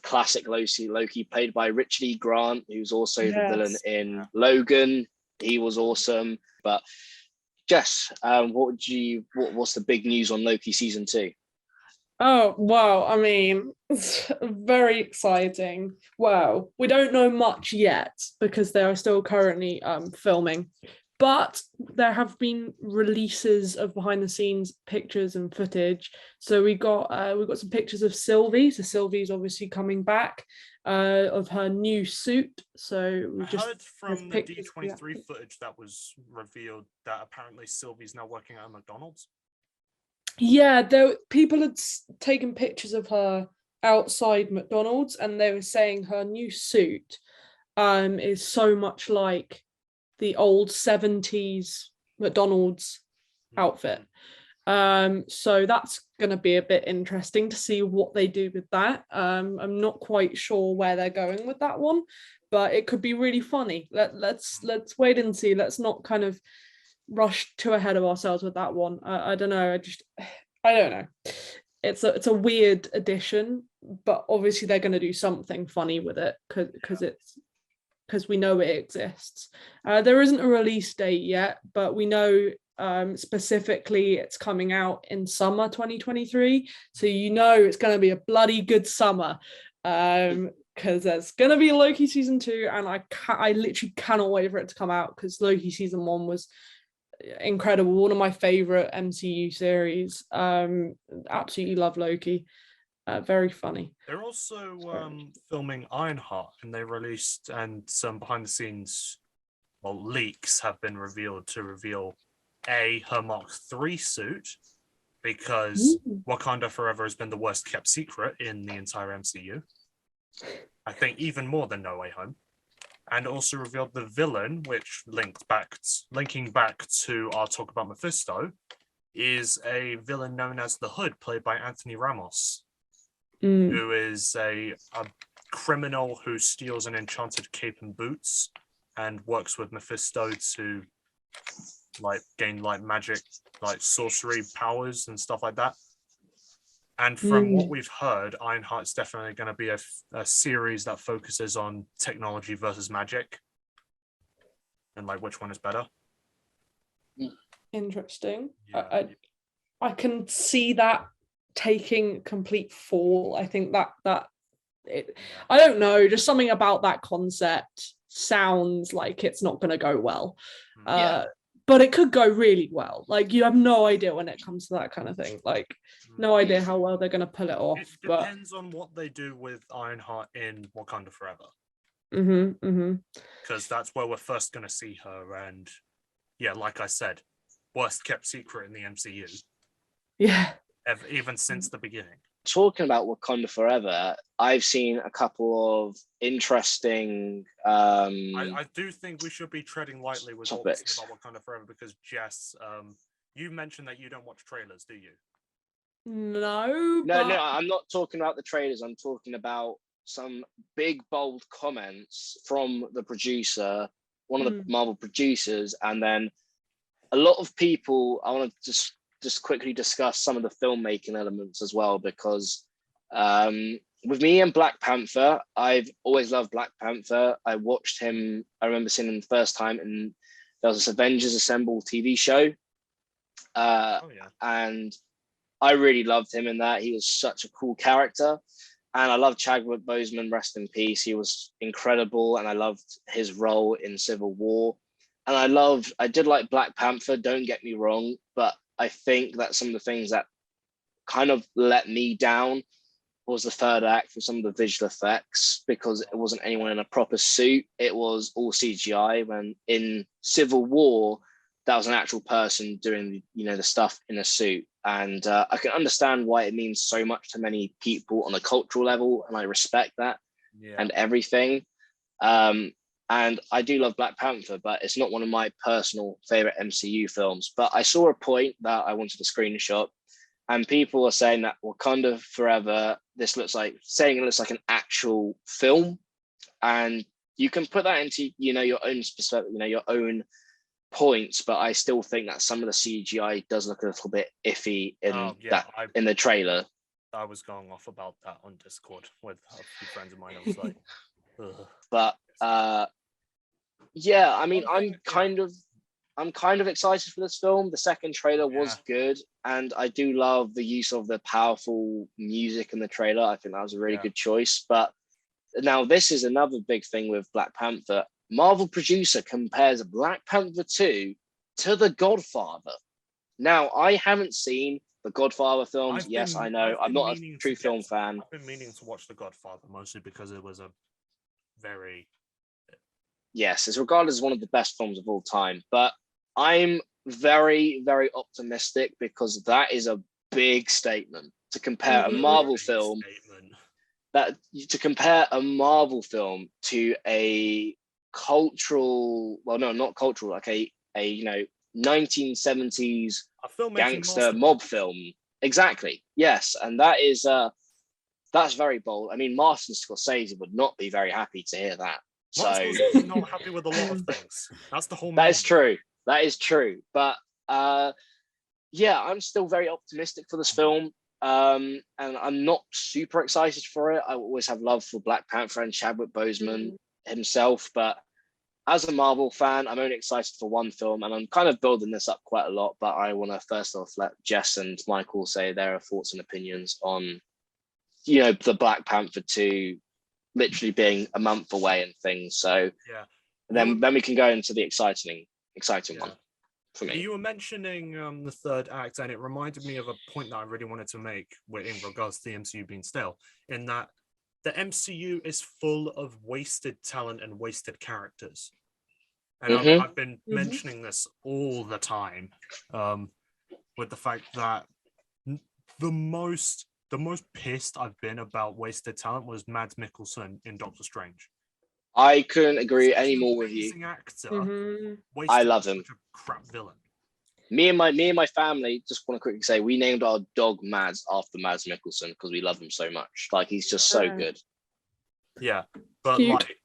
classic Loki, played by Richard E. Grant, who's also the villain in Logan. He was awesome. But Jess, what's the big news on Loki season 2? Oh, wow. I mean, it's very exciting. Wow. We don't know much yet because they are still currently filming. But there have been releases of behind the scenes pictures and footage. So we got some pictures of Sylvie. So Sylvie's obviously coming back of her new suit. So we heard from the D23 footage that was revealed that apparently Sylvie's now working at McDonald's. Yeah, people had taken pictures of her outside McDonald's, and they were saying her new suit is so much like the old 70s McDonald's outfit. So that's going to be a bit interesting to see what they do with that. I'm not quite sure where they're going with that one, but it could be really funny. Let's wait and see. Let's not kind of rush too ahead of ourselves with that one. I don't know. I don't know. It's a weird addition, but obviously they're going to do something funny with it because we know it exists. There isn't a release date yet, but we know specifically it's coming out in summer 2023. So it's going to be a bloody good summer because there's going to be Loki season 2, and I literally cannot wait for it to come out because Loki season 1 was incredible. One of my favorite MCU series. Absolutely love Loki. Very funny. They're also filming Ironheart, and they released, and some behind the scenes, well, leaks have been revealed to reveal her Mark III suit, because Wakanda Forever has been the worst kept secret in the entire MCU. I think even more than No Way Home. And also revealed the villain, which linking back to our talk about Mephisto, is a villain known as the Hood, played by Anthony Ramos, who is a criminal who steals an enchanted cape and boots and works with Mephisto to gain magic, sorcery powers and stuff like that. And from what we've heard, Ironheart's definitely going to be a series that focuses on technology versus magic, and which one is better. Interesting. Yeah. I can see that taking complete fall. I think that I don't know, just something about that concept sounds like it's not going to go well. But it could go really well. You have no idea when it comes to that kind of thing. No idea how well they're going to pull it off. It depends on what they do with Ironheart in Wakanda Forever. Because that's where we're first going to see her. And yeah, like I said, worst kept secret in the MCU. Yeah. Even since the beginning. Talking about Wakanda Forever, I've seen a couple of interesting I do think we should be treading lightly with topics. What we say about Wakanda Forever, because Jess, you mentioned that you don't watch trailers, do you? No, I'm not talking about the trailers. I'm talking about some big, bold comments from the producer, one of the Marvel producers, and then a lot of people. I want to just quickly discuss some of the filmmaking elements as well, because with me and Black Panther, I've always loved Black Panther. I watched him. I remember seeing him the first time, and there was this Avengers Assemble TV show, and I really loved him in that. He was such a cool character. And I love Chadwick Boseman, rest in peace. He was incredible, and I loved his role in Civil War. And I did like Black Panther, don't get me wrong, but I think that some of the things that kind of let me down was the third act with some of the visual effects, because it wasn't anyone in a proper suit. It was all CGI, when in Civil War, that was an actual person doing, the stuff in a suit. And I can understand why it means so much to many people on a cultural level, and I respect that and everything. And I do love Black Panther, but it's not one of my personal favorite MCU films. But I saw a point that I wanted to screenshot, and people are saying that Wakanda Forever, it looks like an actual film. And you can put that into, your own perspective, your own points, but I still think that some of the CGI does look a little bit iffy in the trailer. I was going off about that on Discord with a few friends of mine. I was like, ugh. But I mean, I'm kind of excited for this film. The second trailer was good, and I do love the use of the powerful music in the trailer. I think that was a really good choice. But now this is another big thing with Black Panther. Marvel producer compares Black Panther 2 to The Godfather. Now, I haven't seen the Godfather films. I know. I'm not a true film fan. I've been meaning to watch The Godfather, mostly because it was a very... Yes, it's regarded as one of the best films of all time. But I'm very, very optimistic, because that is a big statement to compare a Marvel film... To compare a Marvel film to a cultural, well, no, not cultural, like a 1970s gangster mob film. Exactly. Yes. And that is that's very bold. I mean, Martin Scorsese would not be very happy to hear that. Martin Scorsese's not happy with a lot of things. That's the whole That is true. That is true. But I'm still very optimistic for this film. And I'm not super excited for it. I always have love for Black Panther and Chadwick Boseman himself, but as a Marvel fan, I'm only excited for one film, and I'm kind of building this up quite a lot. But I want to first off let Jess and Michael say their thoughts and opinions on, the Black Panther 2 literally being a month away and things. So then we can go into the exciting one. for me. You were mentioning the third act, and it reminded me of a point that I really wanted to make in regards to the MCU being stale, in that the MCU is full of wasted talent and wasted characters. And I've been mentioning this all the time, with the fact that the most pissed I've been about wasted talent was Mads Mikkelsen in Doctor Strange. I couldn't agree any more with you. Actor, I love him. Such a crap villain. Me and my family, just want to quickly say, we named our dog Mads after Mads Mikkelsen because we love him so much. Like, he's just so good. Yeah, but Cute. like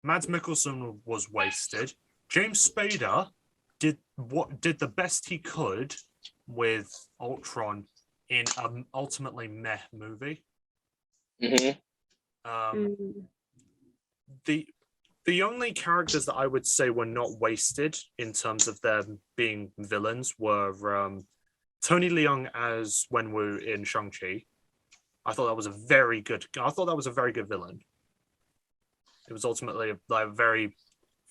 Mads Mikkelsen was wasted. James Spader did the best he could with Ultron in an ultimately meh movie. The only characters that I would say were not wasted in terms of them being villains were Tony Leung as Wenwu in Shang-Chi. I thought that was a very good villain. It was ultimately like very,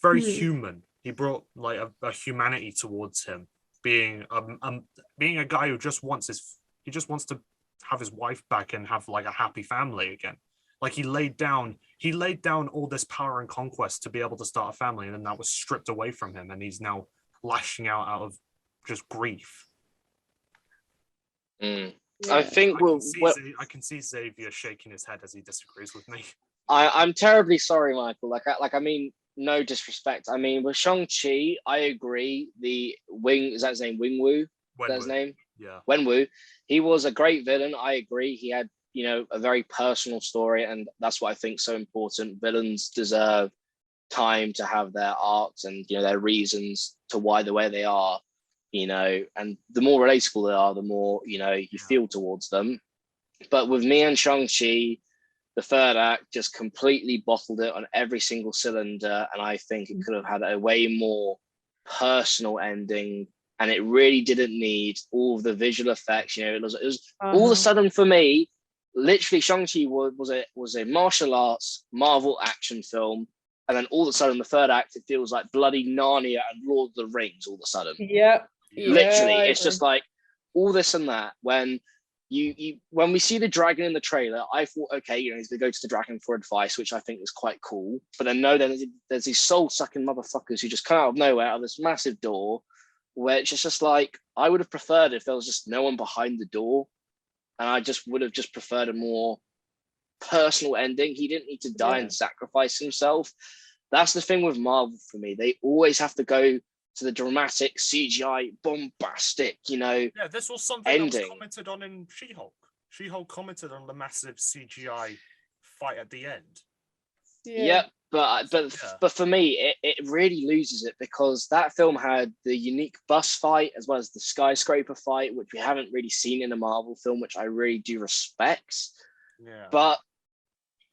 very human. He brought like a humanity towards him, being a guy who just wants to have his wife back and have like a happy family again. Like he laid down all this power and conquest to be able to start a family, and then that was stripped away from him, and he's now lashing out of just grief. I think I can see Xavier shaking his head as he disagrees with me. I'm terribly sorry, Michael. I mean, no disrespect. I mean, with Shang-Chi, I agree. Is that his name? Wenwu? Is that his name? Yeah. Wenwu. He was a great villain. I agree. He had, a very personal story, and that's what I think is so important. Villains deserve time to have their arcs and, their reasons to why the way they are, and the more relatable they are, the more, you feel towards them. But with me and Shang-Chi, the third act just completely bottled it on every single cylinder, and I think it could have had a way more personal ending, and it really didn't need all of the visual effects. It was all of a sudden for me, literally Shang-Chi was a martial arts Marvel action film, and then all of a sudden the third act, it feels like bloody Narnia and Lord of the Rings all of a sudden. Literally, it's just like all this and that. When when we see the dragon in the trailer, I thought, okay, he's gonna go to the dragon for advice, which I think was quite cool. But then there's these soul-sucking motherfuckers who just come out of nowhere, out of this massive door, where it's just like, I would have preferred if there was just no one behind the door, and I just would have just preferred a more personal ending. He didn't need to die and sacrifice himself. That's the thing with Marvel for me. They always have to go to the dramatic CGI, bombastic, this was something ending. That was commented on in She-Hulk. She-Hulk commented on the massive CGI fight at the end. But for me, it really loses it, because that film had the unique bus fight as well as the skyscraper fight, which we haven't really seen in a Marvel film, which I really do respect. But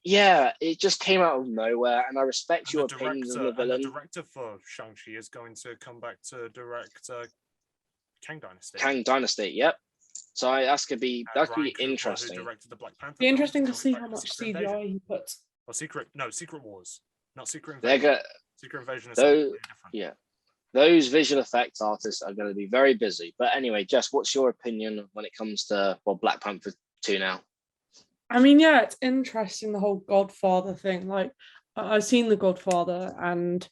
it just came out of nowhere, and I respect your opinions on the villain. And the director for Shang-Chi is going to come back to direct Kang Dynasty. Yep. So that's gonna be interesting. Who directed the Black Panther? Be interesting to see how much CGI he puts. Or Secret Wars, not Secret Invasion. Secret Invasion is something different. Yeah, those visual effects artists are going to be very busy. But anyway, Jess, what's your opinion when it comes to Black Panther 2 now? I mean, it's interesting, the whole Godfather thing. Like, I've seen The Godfather, and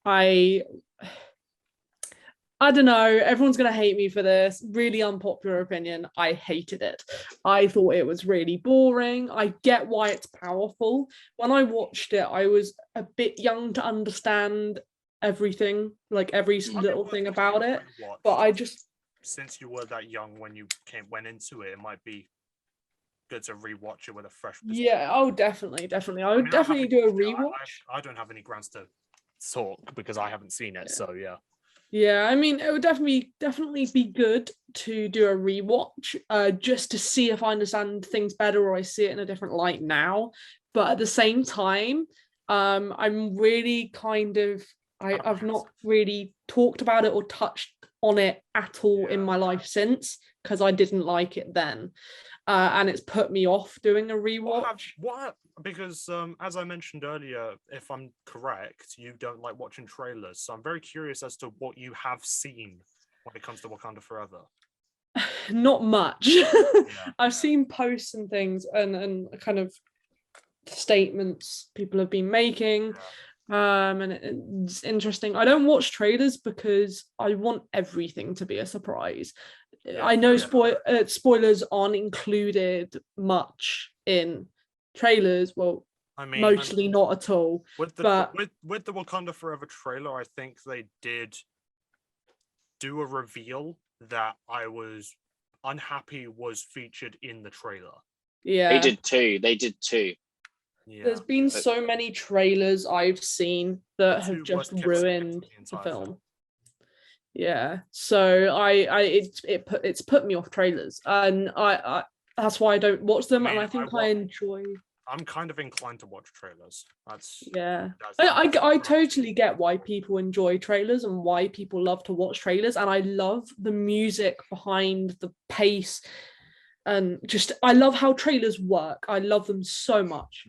I don't know, everyone's going to hate me for this. Really unpopular opinion. I hated it. I thought it was really boring. I get why it's powerful. When I watched it, I was a bit young to understand everything, like every little thing about it. But I just... Since you were that young when you went into it, it might be good to rewatch it with a fresh perspective. Yeah, oh, definitely. I would definitely do a rewatch. I don't have any grounds to talk because I haven't seen it, so yeah. Yeah, I mean, it would definitely be good to do a rewatch, just to see if I understand things better or I see it in a different light now. But at the same time, I'm really I've not really talked about it or touched on it at all in my life since, because I didn't like it then. And it's put me off doing a rewatch. because as I mentioned earlier, if I'm correct, you don't like watching trailers. So I'm very curious as to what you have seen when it comes to Wakanda Forever. Not much. Yeah. I've seen posts and things and kind of statements people have been making. And it's interesting. I don't watch trailers because I want everything to be a surprise. Yeah, I know fair enough. spoilers aren't included much in trailers. Well, I mean, mostly not at all. with the But with the Wakanda Forever trailer, I think they did do a reveal that I was unhappy was featured in the trailer. yeah, They did too. Yeah, there's been so many trailers I've seen that The have two just worst-kept ruined secrets the of the entire film. Yeah, so it's put me off trailers, and I that's why I don't watch them, and I think I enjoy. I'm kind of inclined to watch trailers. That's Yeah, that's I totally get why people enjoy trailers and why people love to watch trailers, and I love the music behind the pace, and just I love how trailers work. I love them so much.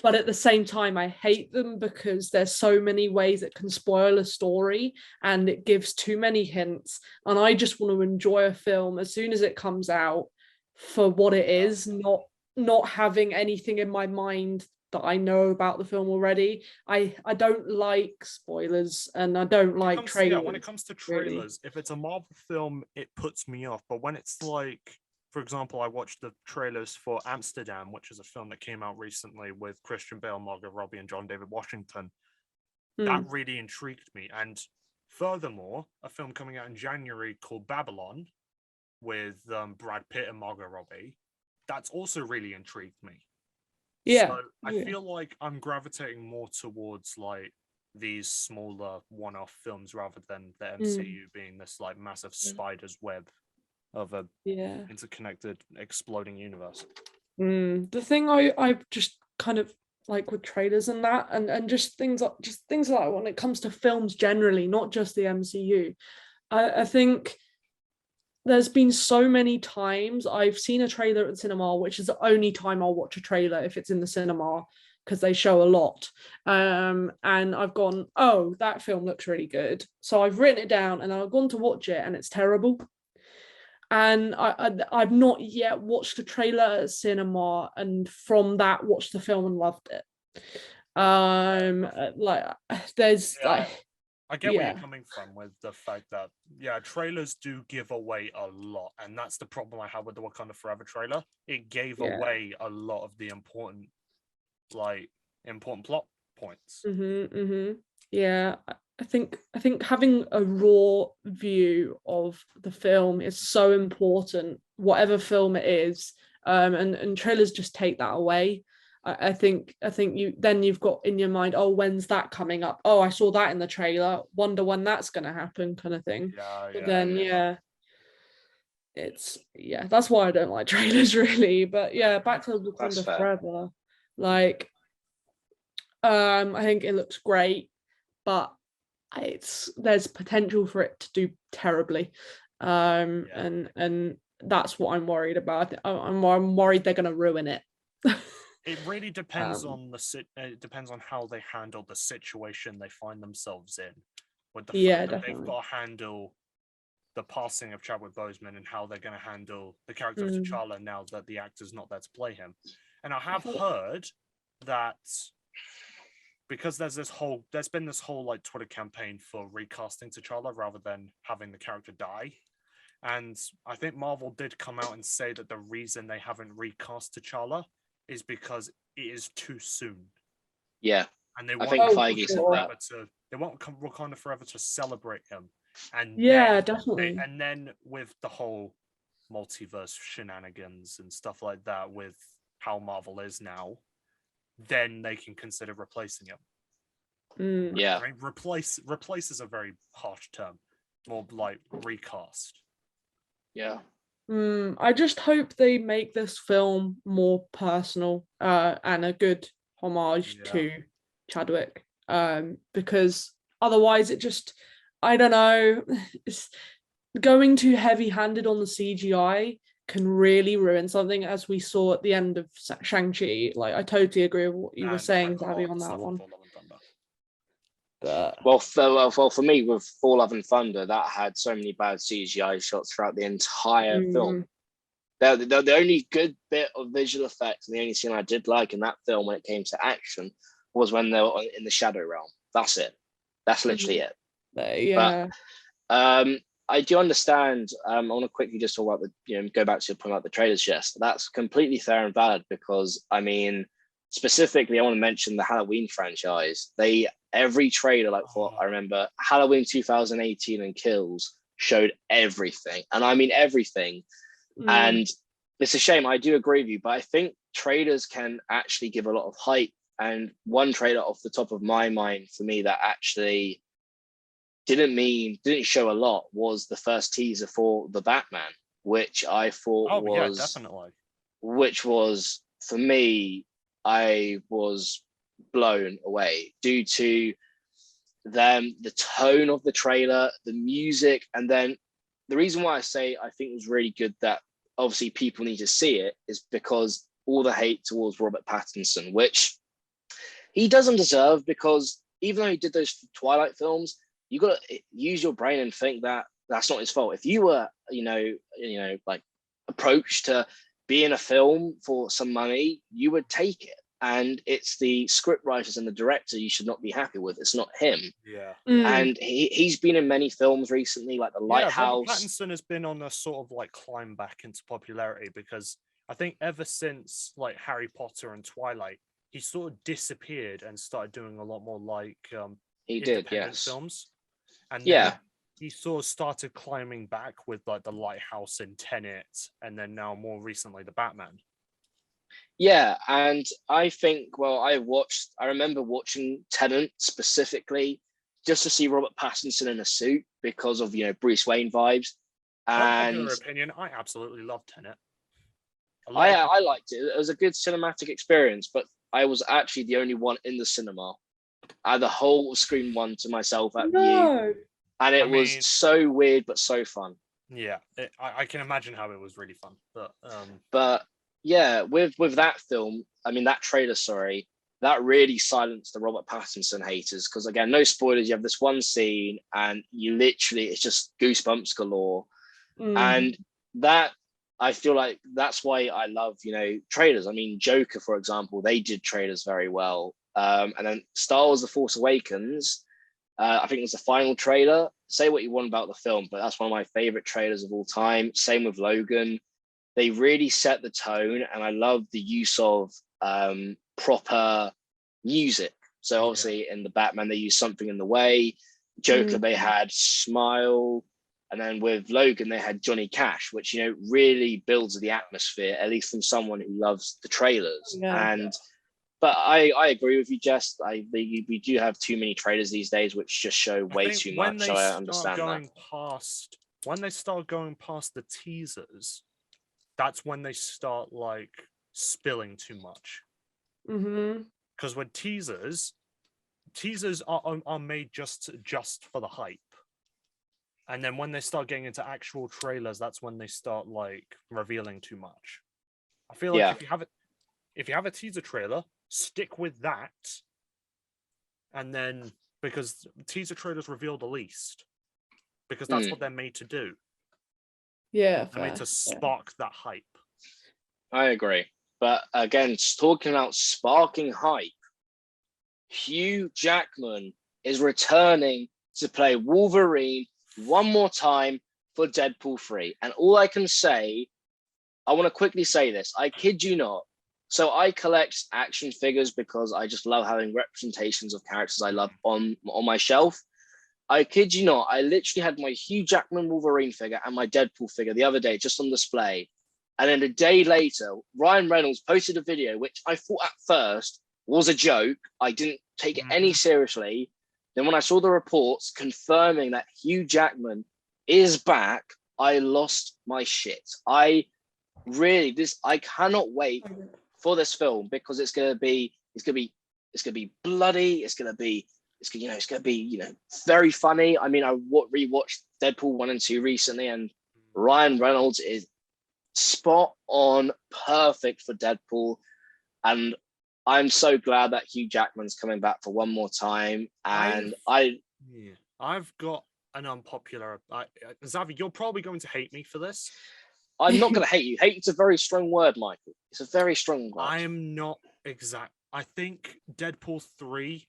But at the same time, I hate them because there's so many ways it can spoil a story and it gives too many hints. And I just want to enjoy a film as soon as it comes out for what it is, not having anything in my mind that I know about the film already. I don't like spoilers and I don't like trailers. When it comes to trailers, if it's a Marvel film, it puts me off. But when it's like, for example, I watched the trailers for Amsterdam, which is a film that came out recently with Christian Bale, Margot Robbie, and John David Washington. That really intrigued me. And furthermore, a film coming out in January called Babylon with Brad Pitt and Margot Robbie. That's also really intrigued me. Yeah. So I feel like I'm gravitating more towards like these smaller one-off films rather than the MCU being this like massive spider's web of a interconnected exploding universe. The thing I just kind of like with trailers and that and just things like when it comes to films generally, not just the MCU, I think there's been so many times I've seen a trailer at the cinema, which is the only time I'll watch a trailer if it's in the cinema because they show a lot. And I've gone, oh, that film looks really good. So I've written it down and I've gone to watch it and it's terrible. And I've not yet watched a trailer at cinema and from that watched the film and loved it. Like there's I get where you're coming from with the fact that trailers do give away a lot, and that's the problem I have with the Wakanda Forever trailer. It gave away a lot of the important plot points. Yeah, I think having a raw view of the film is so important, whatever film it is. And trailers just take that away. I think you've got in your mind, oh, when's that coming up? Oh, I saw that in the trailer. Wonder when that's gonna happen, kind of thing. It's that's why I don't like trailers really. But back to Wakanda Forever. Like, I think it looks great, but there's potential for it to do terribly. And that's what I'm worried about. I'm worried they're gonna ruin it. It really depends on it depends on how they handle the situation they find themselves in. With the fact that they've got to handle the passing of Chadwick Boseman and how they're going to handle the character of T'Challa now that the actor's not there to play him. And I have heard that because there's been this whole like Twitter campaign for recasting T'Challa rather than having the character die. And I think Marvel did come out and say that the reason they haven't recast T'Challa is because it is too soon. Yeah. And they want Wakanda Forever to celebrate him. And definitely. And then with the whole multiverse shenanigans and stuff like that with how Marvel is now, then they can consider replacing him. Yeah. I mean, replace is a very harsh term. More like recast. Yeah. I just hope they make this film more personal and a good homage to Chadwick, because otherwise it just, I don't know, it's going too heavy-handed on the CGI can really ruin something, as we saw at the end of Shang-Chi. Like, I totally agree with what you were saying, Zabby, on that one. But for me, with Thor: Love and Thunder, that had so many bad CGI shots throughout the entire film. The only good bit of visual effects, and the only scene I did like in that film when it came to action, was when they were in the Shadow Realm. That's it. That's literally it. Yeah. But I do understand. I want to quickly just talk about go back to your point about the trailers. Yes, that's completely fair and valid, because I mean, specifically, I want to mention the Halloween franchise. Every trailer, like what I remember, Halloween 2018 and Kills showed everything, and I mean everything. And it's a shame. I do agree with you, but I think trailers can actually give a lot of hype. And one trailer off the top of my mind for me that actually didn't show a lot was the first teaser for the Batman, which I thought which was, for me, I was blown away due to the tone of the trailer, the music, and then the reason why I say I think it was really good that obviously people need to see it is because all the hate towards Robert Pattinson, which he doesn't deserve, because even though he did those Twilight films, you got to use your brain and think that that's not his fault. If you were, like approached to be in a film for some money, you would take it. And it's the script writers and the director you should not be happy with. It's not him. Yeah. And he's been in many films recently, like The Lighthouse. Robert Pattinson has been on a sort of like climb back into popularity, because I think ever since like Harry Potter and Twilight, he sort of disappeared and started doing a lot more like independent films. And then he sort of started climbing back with like The Lighthouse and Tenet, and then now more recently the Batman. Yeah, and I think, I remember watching Tenet specifically just to see Robert Pattinson in a suit because of, Bruce Wayne vibes. And in your opinion, I absolutely loved Tenet. I liked it. It was a good cinematic experience, but I was actually the only one in the cinema. I had the whole screen one to myself at view. And it was so weird, but so fun. Yeah, I can imagine how it was really fun. But yeah, with that film, that trailer, that really silenced the Robert Pattinson haters. Because again, no spoilers, you have this one scene and you literally, it's just goosebumps galore. And that, I feel like that's why I love, trailers. Joker, for example, they did trailers very well. And then Star Wars: The Force Awakens, I think it was the final trailer. Say what you want about the film, but that's one of my favorite trailers of all time. Same with Logan. They really set the tone, and I love the use of proper music. So obviously in the Batman, they used Something in the Way. Joker, they had Smile. And then with Logan, they had Johnny Cash, which, really builds the atmosphere, at least from someone who loves the trailers. But I agree with you, Jess. We do have too many trailers these days, which just show way too much. So I understand that. When they start going past the teasers, that's when they start like spilling too much. Because when teasers are made just for the hype. And then when they start getting into actual trailers, that's when they start like revealing too much. I feel like if you have a teaser trailer, stick with that. And then, because teaser trailers reveal the least, because that's what they're made to do. Yeah, they're made to spark that hype. I agree. But again, talking about sparking hype, Hugh Jackman is returning to play Wolverine one more time for Deadpool 3. And all I can say, I want to quickly say this, I kid you not. So I collect action figures because I just love having representations of characters I love on my shelf. I kid you not, I literally had my Hugh Jackman Wolverine figure and my Deadpool figure the other day just on display. And then a day later, Ryan Reynolds posted a video, which I thought at first was a joke. I didn't take it any seriously. Then when I saw the reports confirming that Hugh Jackman is back, I lost my shit. I cannot wait for this film because it's gonna be bloody. It's gonna be very funny. I rewatched Deadpool 1 and 2 recently, and Ryan Reynolds is spot on, perfect for Deadpool. And I'm so glad that Hugh Jackman's coming back for one more time. And I've got an unpopular. Xavi, you're probably going to hate me for this. I'm not going to hate you. Hate is a very strong word, Michael. It's a very strong word. I am not exact. I think Deadpool 3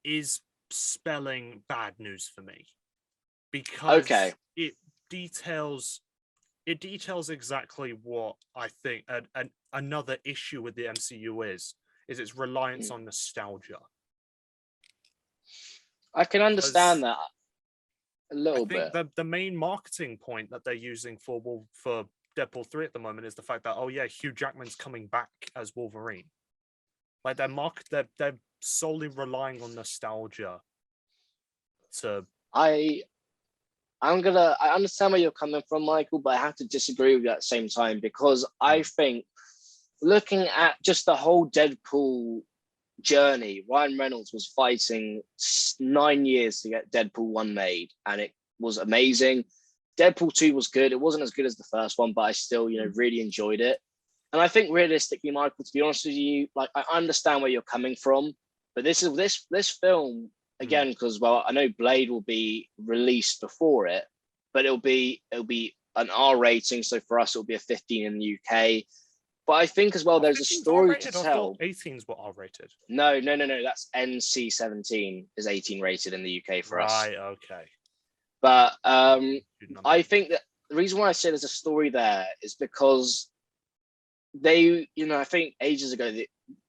is spelling bad news for me because it details exactly what I think another issue with the MCU is its reliance on nostalgia. I can understand that a little bit. The main marketing point that they're using for Deadpool 3 at the moment is the fact that, oh yeah, Hugh Jackman's coming back as Wolverine. Like they're solely relying on nostalgia to. I understand where you're coming from, Michael, but I have to disagree with you at the same time, because I think looking at just the whole Deadpool journey, Ryan Reynolds was fighting 9 years to get Deadpool 1 made, and it was amazing. Deadpool 2 was good. It wasn't as good as the first one, but I still, really enjoyed it. And I think realistically, Michael, to be honest with you, like, I understand where you're coming from, but this film, again, because, well, I know Blade will be released before it, but it'll be an R rating. So for us, it'll be a 15 in the UK. But I think as well, there's a story to tell. 18s were R rated. No. That's NC-17 is 18 rated in the UK for us. Right. Okay. But I think that the reason why I say there's a story there is because they, I think ages ago,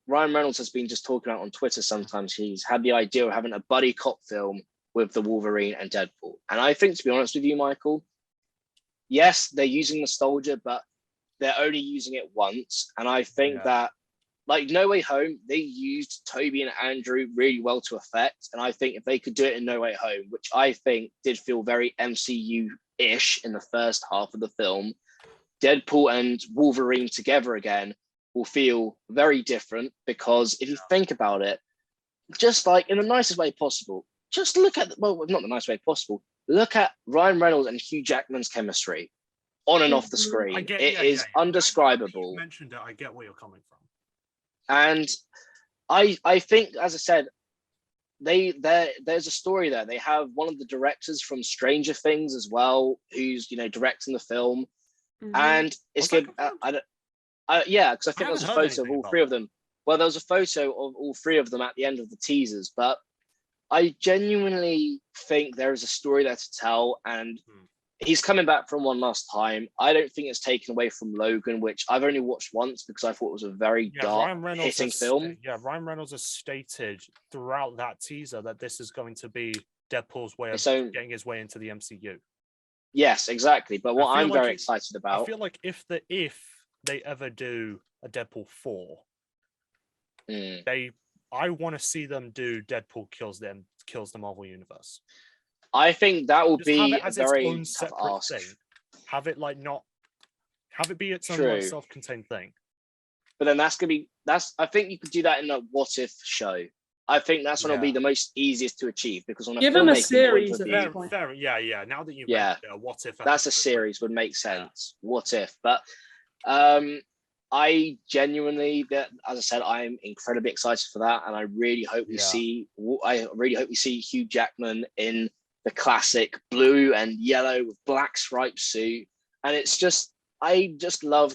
Ryan Reynolds has been just talking about on Twitter sometimes, he's had the idea of having a buddy cop film with the Wolverine and Deadpool. And I think, to be honest with you, Michael, yes, they're using nostalgia, but they're only using it once. And I think that, like No Way Home, they used Toby and Andrew really well to effect. And I think if they could do it in No Way Home, which I think did feel very MCU-ish in the first half of the film, Deadpool and Wolverine together again will feel very different, because if you think about it, just like in the nicest way possible, just look at, well, not the nice way possible, look at Ryan Reynolds and Hugh Jackman's chemistry on and off the screen. It is undescribable. You mentioned it. I get where you're coming from. And I think, as I said, there's a story there. They have one of the directors from Stranger Things as well, who's directing the film. And it's good. Because I think there was a photo of all three of them. Well, there was a photo of all three of them at the end of the teasers, but I genuinely think there is a story there to tell, and he's coming back from one last time. I don't think it's taken away from Logan, which I've only watched once because I thought it was a very dark, hitting film. Ryan Reynolds has stated throughout that teaser that this is going to be Deadpool's way of getting his way into the MCU. Yes, exactly. But what I'm very excited about, I feel like if they ever do a Deadpool 4, I want to see them do Deadpool kills the Marvel Universe. I think that will be have it as a very its own separate thing. Have it be its own self-contained thing. But then I think you could do that in a What If show. I think that's when it'll be the most easiest to achieve, because on a give them a series at that point. Now that you've mentioned it, What If, that's a series would make sense. What If, but I genuinely, as I said, I'm incredibly excited for that, and I really hope we see. I really hope we see Hugh Jackman in the classic blue and yellow with black striped suit, and it's just, I just love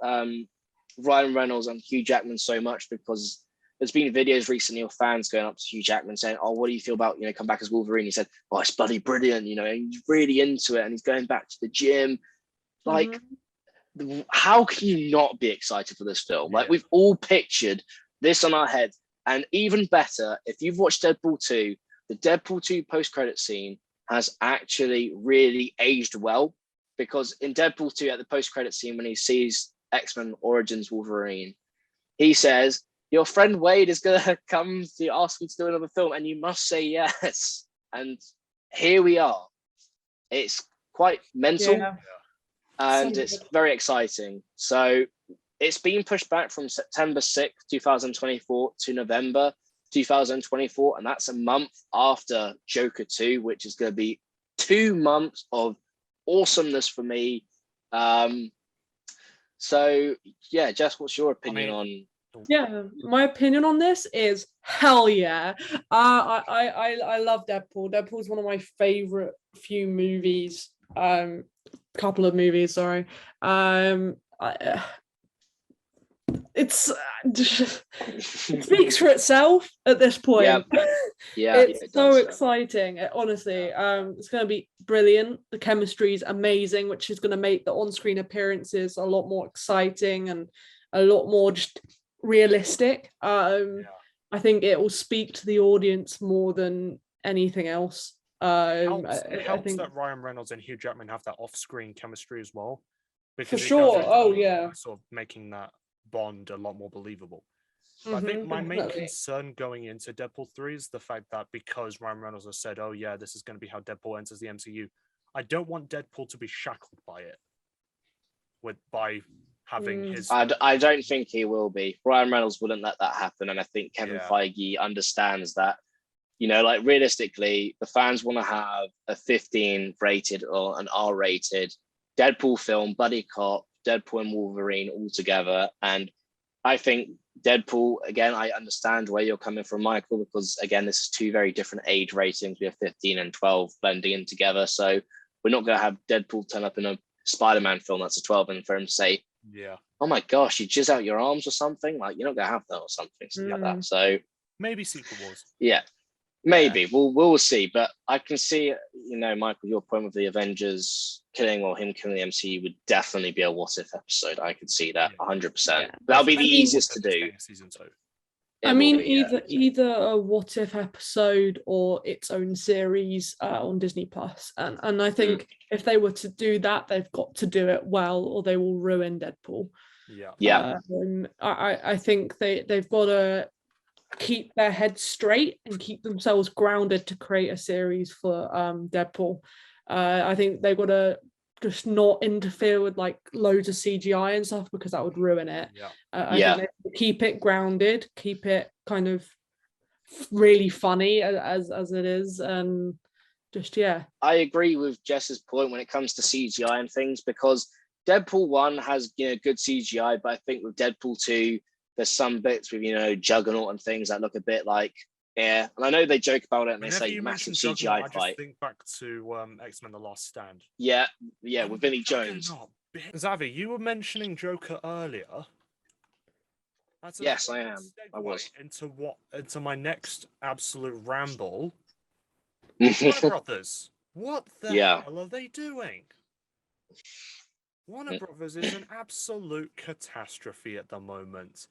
Ryan Reynolds and Hugh Jackman so much, because there's been videos recently of fans going up to Hugh Jackman saying, "Oh, what do you feel about come back as Wolverine?" He said, "Oh, it's bloody brilliant. He's really into it, and he's going back to the gym." Like, how can you not be excited for this film? Like, we've all pictured this on our head, and even better, if you've watched Deadpool 2, the Deadpool 2 post-credit scene has actually really aged well, because in Deadpool 2, at the post-credit scene, when he sees X-Men Origins Wolverine, he says, "Your friend Wade is going to come to ask you to do another film, and you must say yes." And here we are. It's quite mental, and it's very exciting. So it's been pushed back from September 6th, 2024 to November 2024, and that's a month after Joker 2, which is going to be 2 months of awesomeness for me. So yeah, Jess, what's your opinion on? Yeah, my opinion on this is hell yeah. I love Deadpool. Deadpool's one of my favorite few movies. Couple of movies, sorry. It's it speaks for itself at this point. It's so exciting. Honestly, it's going to be brilliant. The chemistry is amazing, which is going to make the on-screen appearances a lot more exciting and a lot more just realistic. I think it will speak to the audience more than anything else. It helps that Ryan Reynolds and Hugh Jackman have that off-screen chemistry as well. For sure. Oh yeah. Sort of making that bond a lot more believable. But I think my main concern going into Deadpool 3 is the fact that because Ryan Reynolds has said, oh yeah, this is going to be how Deadpool enters the MCU, I don't want Deadpool to be shackled by it. By having his... I don't think he will be. Ryan Reynolds wouldn't let that happen, and I think Kevin Feige understands that. You know, like realistically, the fans want to have a 15 rated or an R rated Deadpool film, buddy cop, Deadpool and Wolverine all together. And I think Deadpool, again, I understand where you're coming from, Michael, because again, this is two very different age ratings. We have 15 and 12 blending in together. So we're not going to have Deadpool turn up in a Spider-Man film that's a 12 and for him to say, oh my gosh, you jizz out your arms or something. Like, you're not going to have that or something like that. So maybe Secret Wars. Yeah. Maybe we'll see, but I can see, you know, Michael, your point with the Avengers killing or him killing the MCU would definitely be a what if episode. I could see that 100%. That'll be the easiest to do. Season 2. I mean, either a what if episode or its own series on Disney Plus, and I think if they were to do that, they've got to do it well, or they will ruin Deadpool. I think they've got to keep their heads straight and keep themselves grounded to create a series for Deadpool. I think they've got to just not interfere with like loads of CGI and stuff because that would ruin it. I think they keep it grounded, keep it kind of really funny as it is, and just I agree with Jess's point when it comes to CGI and things, because Deadpool 1 has, you know, good CGI, but I think with Deadpool 2 there's some bits with, you know, Juggernaut and things that look a bit like and I know they joke about it and they say massive CGI fight. I just think back to X-Men: The Last Stand. With Vinnie Jones. Xavi, you were mentioning Joker earlier. Yes, I am. I was into my next absolute ramble. Warner Brothers, what the hell are they doing? Warner Brothers is an absolute catastrophe at the moment.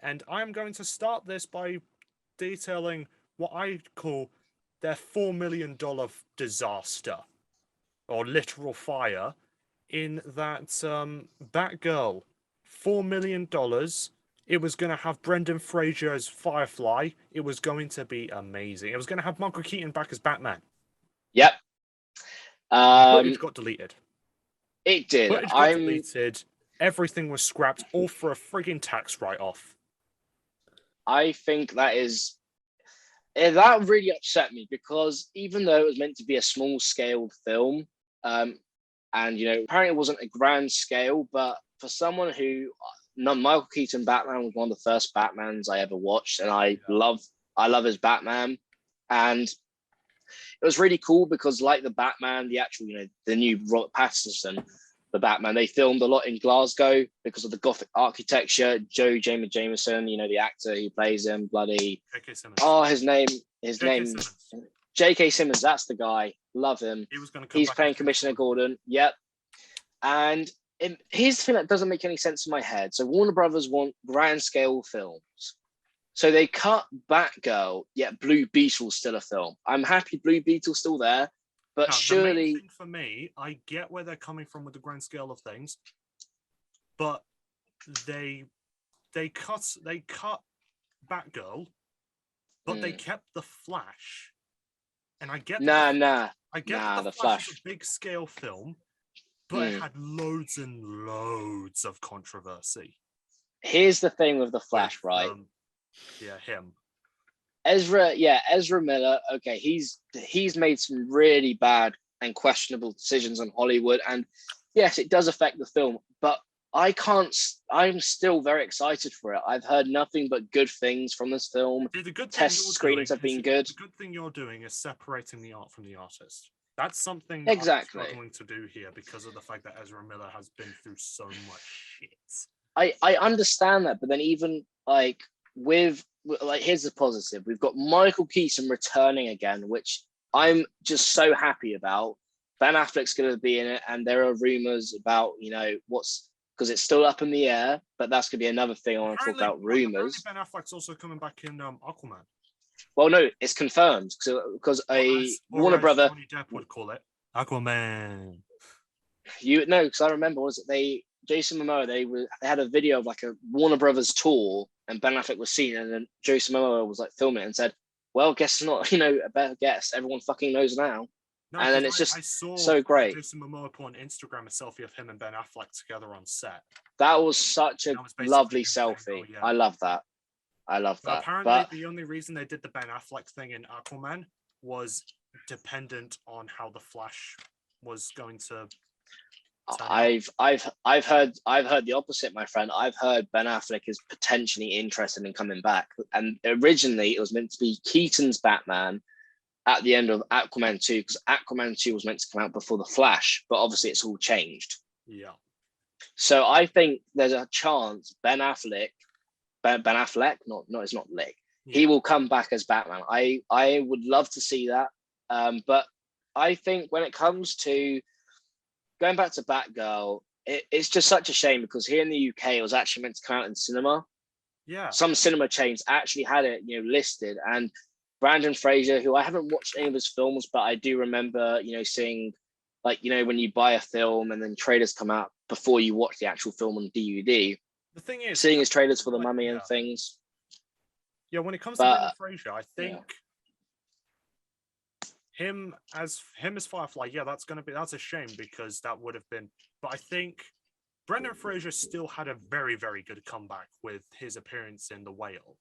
And I'm going to start this by detailing what I call their $4 million disaster, or literal fire, in that Batgirl, $4 million. It was going to have Brendan Fraser as Firefly. It was going to be amazing. It was going to have Michael Keaton back as Batman. Yep. Footage got deleted. It did. Footage got deleted. Everything was scrapped, all for a frigging tax write-off. I think that really upset me, because even though it was meant to be a small-scale film, and, you know, apparently it wasn't a grand scale, but for someone who... Michael Keaton Batman was one of the first Batmans I ever watched, and I love his Batman. And it was really cool because, like the Batman, the actual, you know, the new Robert Pattinson, the Batman, they filmed a lot in Glasgow because of the Gothic architecture. Jameson, you know, the actor who plays him, bloody... J.K. Simmons. Oh, his name... J.K. Simmons, that's the guy. Love him. He's playing Commissioner Gordon. Yep. And here's the thing that doesn't make any sense in my head. So Warner Brothers want grand scale films. So they cut Batgirl, yet Blue Beetle's still a film. I'm happy Blue Beetle's still there. But surely, the main thing for me, I get where they're coming from with the grand scale of things, but they cut Batgirl, but they kept the Flash, and I get the Flash is a big scale film, but it had loads and loads of controversy. Here's the thing with the Flash, right? Him. Ezra Miller, okay, he's made some really bad and questionable decisions on Hollywood, and yes, it does affect the film, but I'm still very excited for it. I've heard nothing but good things from this film. See, the good thing Test you're screenings doing have been is- good. The good thing you're doing is separating the art from the artist. That's something Exactly. I'm struggling to do here because of the fact that Ezra Miller has been through so much shit. I understand that, but then even like here's the positive. We've got Michael Keaton returning again, which I'm just so happy about. Ben Affleck's going to be in it, and there are rumors about because it's still up in the air, but that's going to be another thing I want to talk about. Rumors. Ben Affleck's also coming back in Aquaman. Well, no, it's confirmed because Warner Brother. Johnny Depp would call it Aquaman. Because I remember Jason Momoa, they had a video of like a Warner Brothers tour, and Ben Affleck was seen, and then Jason Momoa was like filming it and said, "Well, guess not. A better guess. Everyone fucking knows now." No, and then it's just so great. Jason Momoa put on Instagram a selfie of him and Ben Affleck together on set. That was such a lovely selfie. Saying, oh, yeah. I love that. But apparently, the only reason they did the Ben Affleck thing in Aquaman was dependent on how the Flash was going to. I've heard the opposite, my friend. I've heard Ben Affleck is potentially interested in coming back, and originally it was meant to be Keaton's Batman at the end of Aquaman 2, because Aquaman 2 was meant to come out before the Flash, but obviously it's all changed. Yeah. So I think there's a chance Ben Affleck, it's not Lick. Yeah. He will come back as Batman. I would love to see that, but I think when it comes to going back to Batgirl, it's just such a shame because here in the UK it was actually meant to come out in cinema. Yeah. Some cinema chains actually had it, listed, and Brandon Fraser, who I haven't watched any of his films, but I do remember, seeing, like, when you buy a film and then trailers come out before you watch the actual film on DVD. The thing is, seeing his trailers for The Mummy and things. Yeah, when it comes to Brandon Fraser, I think him as Firefly, that's a shame because that would have been. But I think Brendan Fraser still had a very, very good comeback with his appearance in The Whale.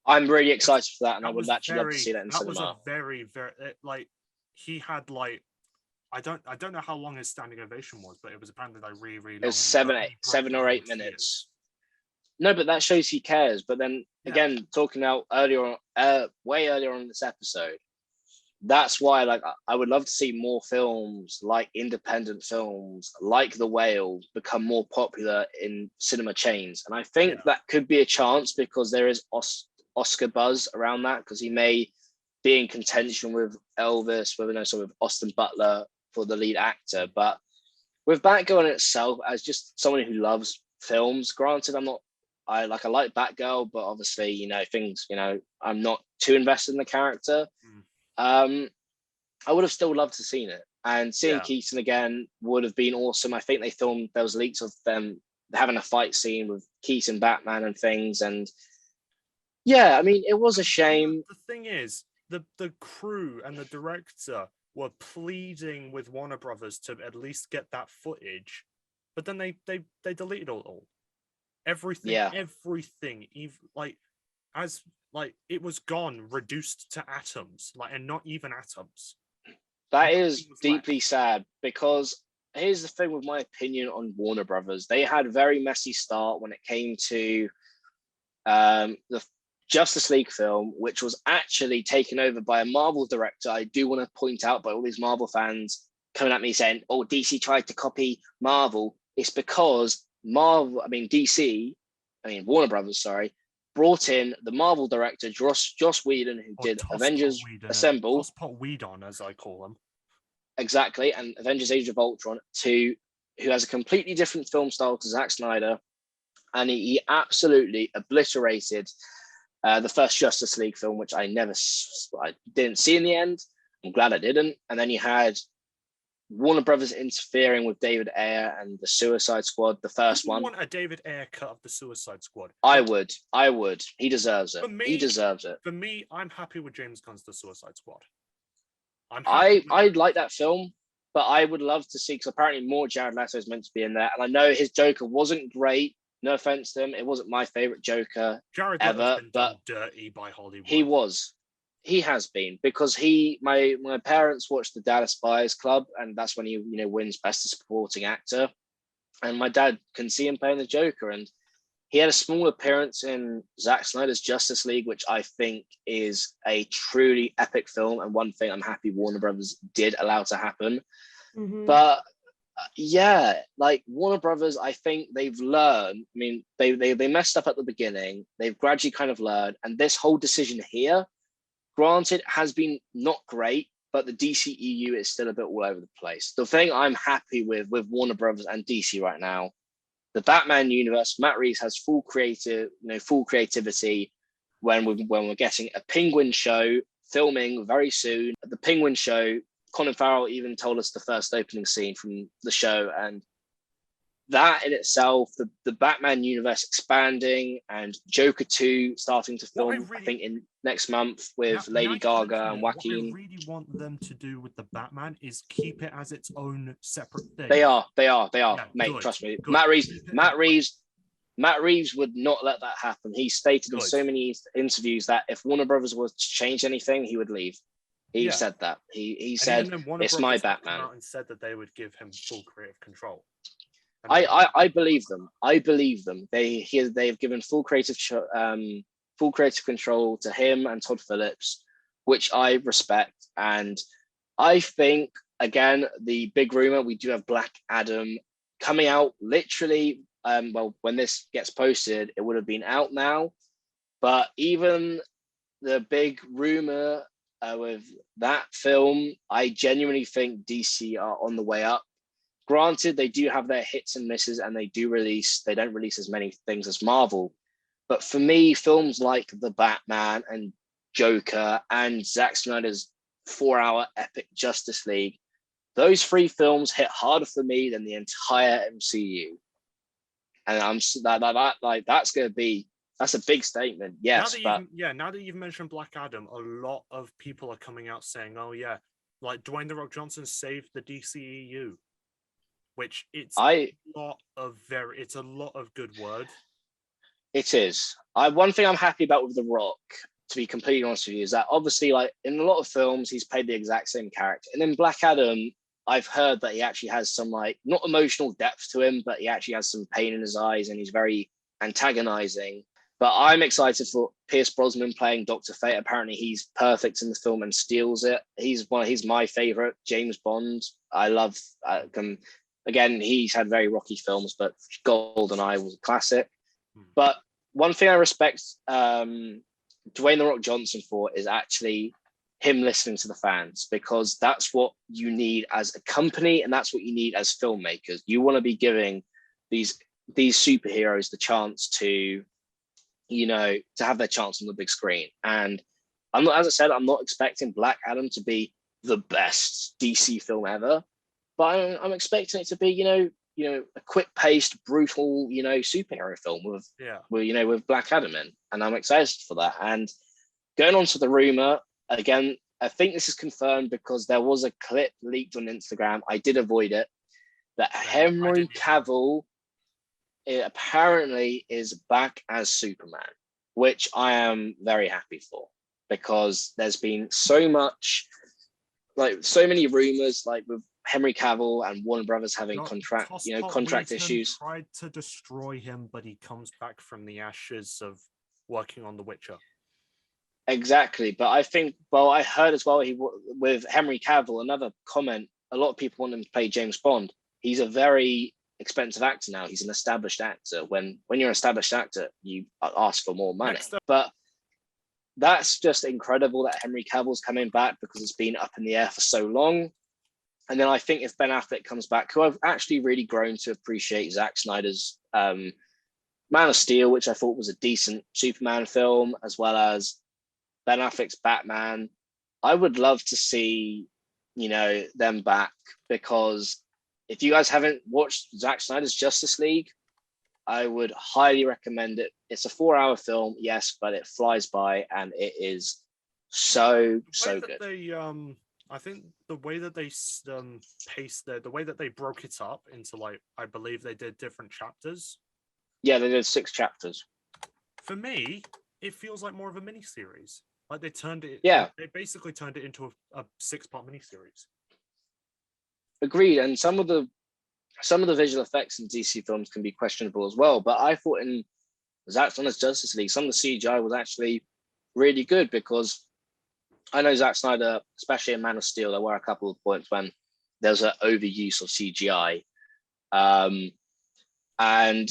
I'm really excited for that, and I would actually love to see that in cinema. That was a very, very he had I don't know how long his standing ovation was, but it was apparently really, really long. It was 7 or 8 minutes. No, but that shows he cares. But then again, talking out way earlier on in this episode, that's why I would love to see more films, like independent films like The Whale, become more popular in cinema chains. And I think that could be a chance because there is Oscar buzz around that, because he may be in contention with Elvis, with Austin Butler for the lead actor. But with Batgirl in itself, as just someone who loves films, granted, I like Batgirl, but obviously, I'm not too invested in the character. I would have still loved to seen it, and seeing Keaton again would have been awesome. I think there was leaks of them having a fight scene with Keaton Batman and things, and it was a shame. The thing is, the crew and the director were pleading with Warner Brothers to at least get that footage, but then they deleted it all. Everything, even it was gone, reduced to atoms, and not even atoms. That is deeply sad, because here's the thing with my opinion on Warner Brothers. They had a very messy start when it came to the Justice League film, which was actually taken over by a Marvel director. I do want to point out, by all these Marvel fans coming at me saying, "Oh, DC tried to copy Marvel." It's because Warner Brothers, brought in the Marvel director Joss Whedon, who did Avengers Assemble. Tosspot Whedon, as I call him. Exactly, and Avengers Age of Ultron, who has a completely different film style to Zack Snyder, and he absolutely obliterated the first Justice League film, which I didn't see in the end. I'm glad I didn't. And then you had Warner Brothers interfering with David Ayer and the Suicide Squad, the first one. I want a David Ayer cut of the Suicide Squad. I would. He deserves it. He deserves it. For me, I'm happy with James Gunn's The Suicide Squad. I'd like that film, but I would love to see, because apparently more Jared Leto is meant to be in there, and I know his Joker wasn't great. No offense to him, it wasn't my favorite Joker Jared ever, been done dirty by Hollywood. He was. He has been, because my parents watched the Dallas Buyers Club, and that's when he wins Best Supporting Actor, and my dad can see him playing the Joker, and he had a small appearance in Zack Snyder's Justice League, which I think is a truly epic film, and one thing I'm happy Warner Brothers did allow to happen. Mhm. But yeah, like Warner Brothers, I think they've learned. I mean, they messed up at the beginning. They've gradually kind of learned, and this whole decision here, granted, has been not great, but the DCEU is still a bit all over the place. The thing I'm happy with Warner Brothers and DC right now, the Batman universe, Matt Reeves has full creativity. When we're getting a Penguin show filming very soon, the Penguin show, Colin Farrell even told us the first opening scene from the show, and that in itself, the Batman universe expanding, and Joker 2 starting to film, I think in next month with Lady Gaga and Joaquin. What I really want them to do with the Batman is keep it as its own separate thing. They are, Yeah, mate. good, Trust me. good. Matt Reeves would not let that happen. He stated in so many interviews that if Warner Brothers was to change anything, he would leave. He said that. He said, "It's my Batman." Out and said that they would give him full creative control. I believe them. I believe them. They've given full creative control to him and Todd Phillips, which I respect. And I think, again, the big rumor, we do have Black Adam coming out literally. When this gets posted, it would have been out now. But even the big rumor with that film, I genuinely think DC are on the way up. Granted, they do have their hits and misses, and they don't release as many things as Marvel. But for me, films like The Batman and Joker and Zack Snyder's 4-hour epic Justice League, those 3 films hit harder for me than the entire MCU. And that's a big statement. Yes, now that you've mentioned Black Adam, a lot of people are coming out saying, "Oh yeah, like Dwayne the Rock Johnson saved the DCEU." Which it's a lot of good word. It is. One thing I'm happy about with The Rock, to be completely honest with you, is that obviously, like in a lot of films, he's played the exact same character. And in Black Adam, I've heard that he actually has some not emotional depth to him, but he actually has some pain in his eyes, and he's very antagonizing. But I'm excited for Pierce Brosnan playing Dr. Fate. Apparently, he's perfect in the film and steals it. He's my favorite James Bond. I love. Again, he's had very rocky films, but GoldenEye was a classic. But one thing I respect Dwayne The Rock Johnson for is actually him listening to the fans, because that's what you need as a company, and that's what you need as filmmakers. You want to be giving these superheroes the chance to have their chance on the big screen. And I'm not expecting Black Adam to be the best DC film ever. But I'm expecting it to be, a quick-paced, brutal, superhero film with Black Adam in, and I'm excited for that. And going on to the rumor again, I think this is confirmed because there was a clip leaked on Instagram. I did avoid it. That Henry Cavill apparently is back as Superman, which I am very happy for, because there's been so many rumors, with Henry Cavill and Warner Brothers having contract issues. Tried to destroy him, but he comes back from the ashes of working on The Witcher. Exactly, but I think, I heard as well, with Henry Cavill, another comment, a lot of people want him to play James Bond. He's a very expensive actor now. He's an established actor. When you're an established actor, you ask for more money. But that's just incredible that Henry Cavill's coming back, because it's been up in the air for so long. And then I think if Ben Affleck comes back, who I've actually really grown to appreciate Zack Snyder's Man of Steel, which I thought was a decent Superman film, as well as Ben Affleck's Batman. I would love to see, them back, because if you guys haven't watched Zack Snyder's Justice League, I would highly recommend it. It's a 4-hour film, yes, but it flies by, and it is so good. I think the way that they the way that they broke it up into, I believe they did different chapters. Yeah, they did 6 chapters. For me, it feels like more of a mini-series. Like they turned it. Yeah. They basically turned it into a 6-part miniseries. Agreed. And some of the visual effects in DC films can be questionable as well. But I thought in Zack Snyder's Justice League, some of the CGI was actually really good, because I know Zack Snyder, especially in Man of Steel, there were a couple of points when there was an overuse of CGI. And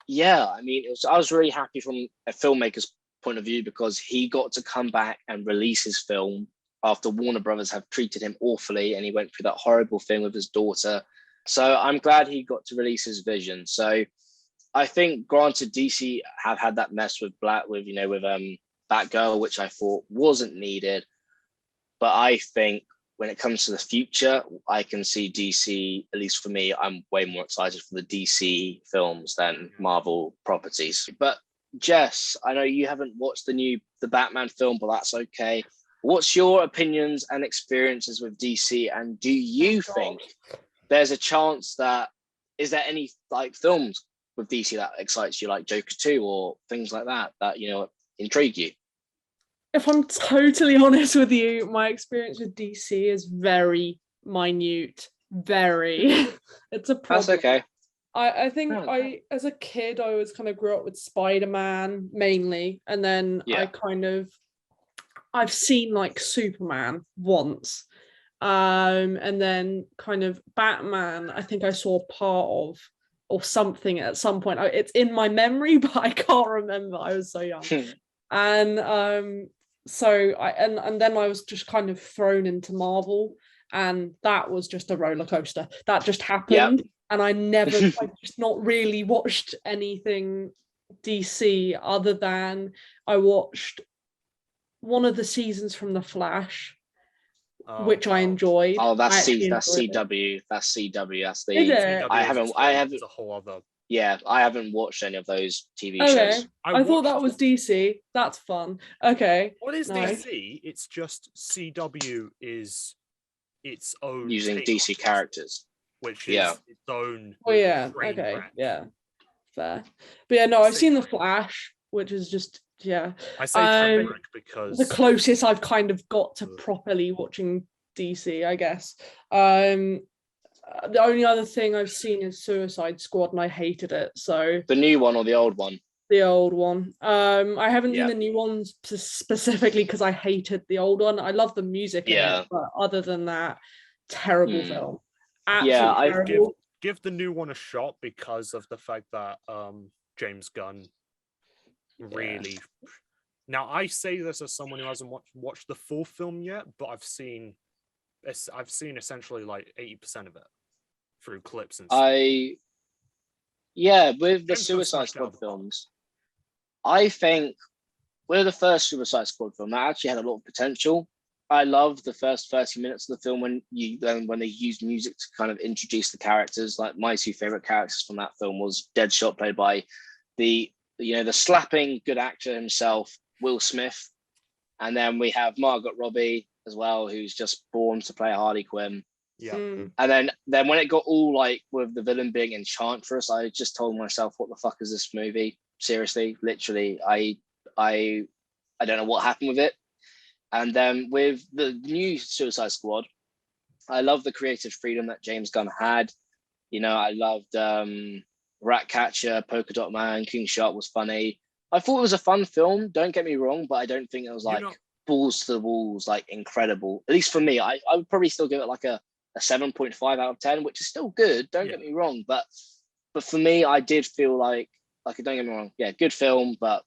yeah, I mean, I was really happy from a filmmaker's point of view, because he got to come back and release his film after Warner Brothers have treated him awfully, and he went through that horrible thing with his daughter. So I'm glad he got to release his vision. So I think, granted, DC have had that mess with Batgirl, which I thought wasn't needed. But I think when it comes to the future, I can see DC, at least for me, I'm way more excited for the DC films than Marvel properties. But Jess, I know you haven't watched the Batman film, but that's okay. What's your opinions and experiences with DC? And do you think there's a chance is there any like films with DC that excites you, like Joker 2 or things like that intrigue you? If I'm totally honest with you, my experience with DC is very minute. Very. It's a problem. That's okay. I think as a kid, I was kind of grew up with Spider-Man mainly. And then I've seen like Superman once. And then kind of Batman, I think I saw part of or something at some point. It's in my memory, but I can't remember. I was so young. And and then I was just kind of thrown into Marvel, and that was just a roller coaster. That just happened. Yep. And I've just not really watched anything DC other than I watched one of the seasons from The Flash, which I enjoyed. Oh, that's CW. That's CW. That's the. Is it? I haven't. It's a whole other. Yeah, I haven't watched any of those TV shows. I thought that was DC. That's fun. Okay. What is DC? It's just CW is its own using DC characters, which is its own. Oh yeah. Okay. Brand. Yeah. Fair. But yeah, no, I've seen The Flash, which is just I say because the closest I've kind of got to properly watching DC, I guess. The only other thing I've seen is Suicide Squad, and I hated it. So the new one or the old one? The old one. I haven't seen the new ones specifically because I hated the old one. I love the music in it, but other than that, terrible film. Absolutely terrible. Give the new one a shot because of the fact that James Gunn really. Now I say this as someone who hasn't watched the full film yet, but I've seen essentially like 80% of it through clips and stuff. With the Suicide Squad films, I think with the first Suicide Squad film, that actually had a lot of potential. I love the first 30 minutes of the film when they used music to kind of introduce the characters. Like my two favorite characters from that film was Deadshot, played by the slapping good actor himself, Will Smith, and then we have Margot Robbie as well, who's just born to play Harley Quinn. Yeah. And then when it got all like with the villain being Enchantress, I just told myself, what the fuck is this movie? Seriously, literally, I don't know what happened with it. And then with the new Suicide Squad, I love the creative freedom that James Gunn had. I loved Ratcatcher, Polka Dot Man, King Shark was funny. I thought it was a fun film, don't get me wrong, but I don't think it was like balls to the walls, like incredible. At least for me, I would probably still give it like a 7.5 out of 10, which is still good, don't get me wrong. But for me, I did feel like don't get me wrong, good film, but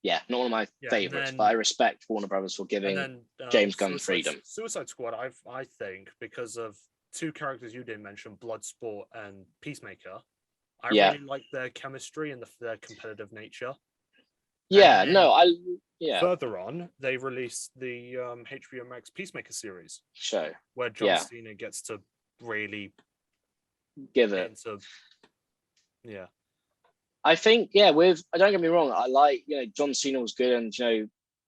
not one of my favorites. But I respect Warner Brothers for giving James Gunn freedom. Suicide Squad, I think, because of two characters you didn't mention, Bloodsport and Peacemaker, I really like their chemistry and their competitive nature. Further on, they released the HBO Max Peacemaker series show, where John Cena gets to really give it. I think don't get me wrong, I like John Cena was good and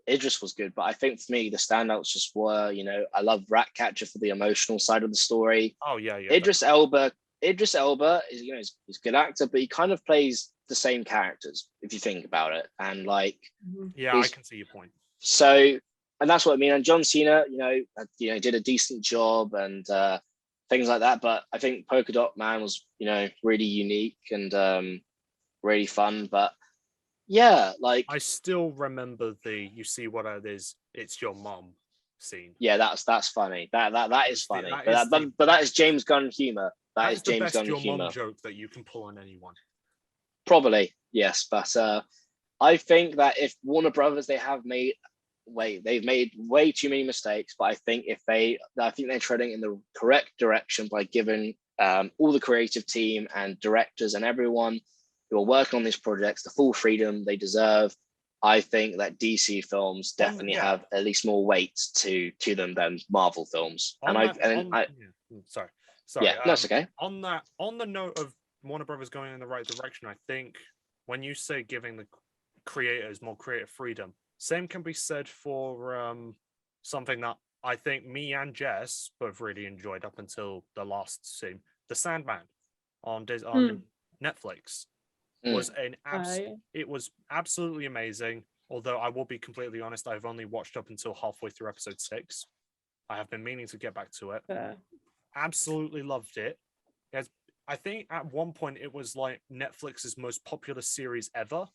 Idris was good, but I think for me the standouts just were I love Ratcatcher for the emotional side of the story. Idris Elba is he's a good actor, but he kind of plays the same characters if you think about it, and I can see your point. So and that's what I mean. And John Cena, did a decent job and things like that. But I think Polka Dot Man was, really unique and really fun. But yeah, like I still remember the "you see what it is, it's your mom" scene. yeah, that's funny. That is funny. That But that is James Gunn humor. That is the James best Gunn your humor. mom joke that you can pull on anyone. Probably yes, but I think that if Warner Brothers they've made way too many mistakes. But I think they're treading in the correct direction by giving all the creative team and directors and everyone who are working on these projects the full freedom they deserve. I think that DC films definitely have at least more weight to them than Marvel films. Sorry. Yeah, that's okay. On the note of Warner Brothers going in the right direction, I think when you say giving the creators more creative freedom, same can be said for something that I think me and Jess both really enjoyed up until the last scene, The Sandman on Netflix. It was absolutely amazing. Although I will be completely honest, I've only watched up until halfway through episode 6. I have been meaning to get back to it. Absolutely loved it. I think at one point it was like Netflix's most popular series ever.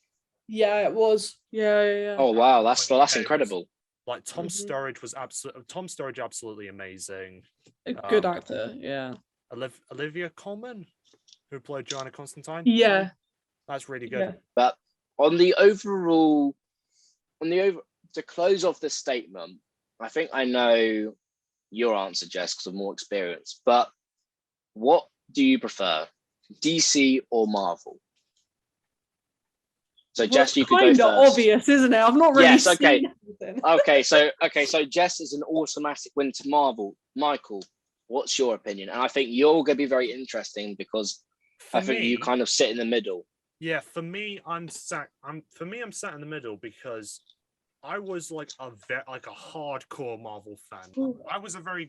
Yeah, it was. Yeah. Oh wow, that's incredible. Like Tom Sturridge was absolutely amazing. A good actor, yeah. Olivia Colman, who played Joanna Constantine. Yeah, that's really good. Yeah. But to close off this statement, I think I know your answer, Jess, because of more experience. But what do you prefer, DC or Marvel? So Jess, you could go first. Kind of obvious, isn't it? I've not really seen anything. Okay, so Jess is an automatic win to Marvel. Michael, what's your opinion? And I think you're going to be very interesting because I think you kind of sit in the middle. Yeah, for me, I'm sat in the middle because I was like a hardcore Marvel fan. I was a very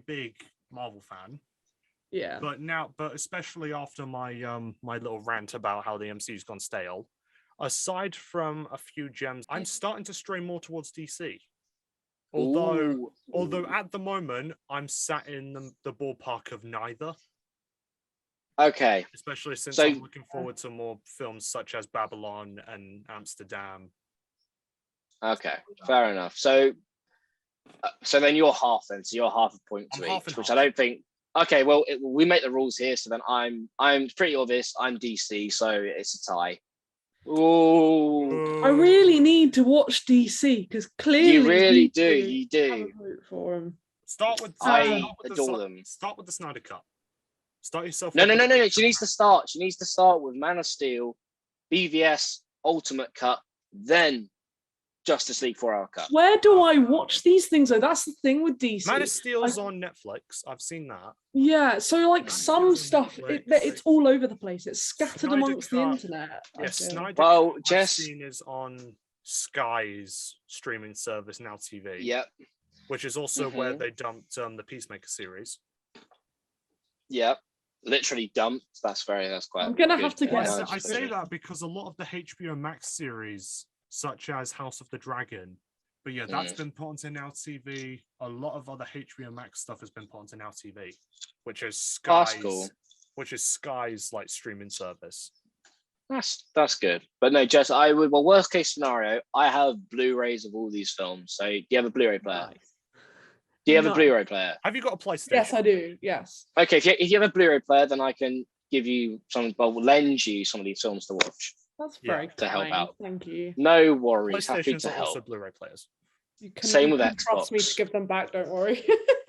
big Marvel fan. Yeah. But especially after my my little rant about how the MCU's gone stale, aside from a few gems, I'm starting to stray more towards DC. Although at the moment I'm sat in the ballpark of neither. Okay. Especially since I'm looking forward to more films such as Babylon and Amsterdam. Okay, fair enough. So then you're half then. So you're half a point to each, which I don't think. Okay, well we make the rules here. So then I'm pretty obvious. I'm DC, so it's a tie. Ooh. I really need to watch DC because clearly you really do. You do. Vote for him. Start with them. Start with the Snyder Cut. Start yourself. No. She needs to start. She needs to start with Man of Steel, BVS, Ultimate Cut, then Justice League 4-hour cut. Where do I watch these things though? That's the thing with DC. Man of Steel is on Netflix. I've seen that. Yeah, so like some stuff, it's all over the place. It's scattered amongst the internet. Yes, Snyder I've seen is on Sky's streaming service, Now TV. Yep. Which is also where they dumped the Peacemaker series. Yep. Literally dumped. That's quite. I'm gonna have to get. I say that because a lot of the HBO Max series, such as House of the Dragon, but yeah, that's been put onto Now TV. A lot of other HBO Max stuff has been put onto Now TV, which is Sky's like streaming service. That's good. But no, Jess, worst case scenario, I have Blu-rays of all these films. So do you have a Blu-ray player? Nice. Do you have a Blu-ray player? Have you got a PlayStation? Yes, I do. Yes. Okay, if you have a Blu-ray player, then I can give you lend you some of these films to watch. That's very kind. To help out. Thank you. No worries. Happy to help. Also Blu-ray players. Same with Xbox. Trust me to give them back. Don't worry.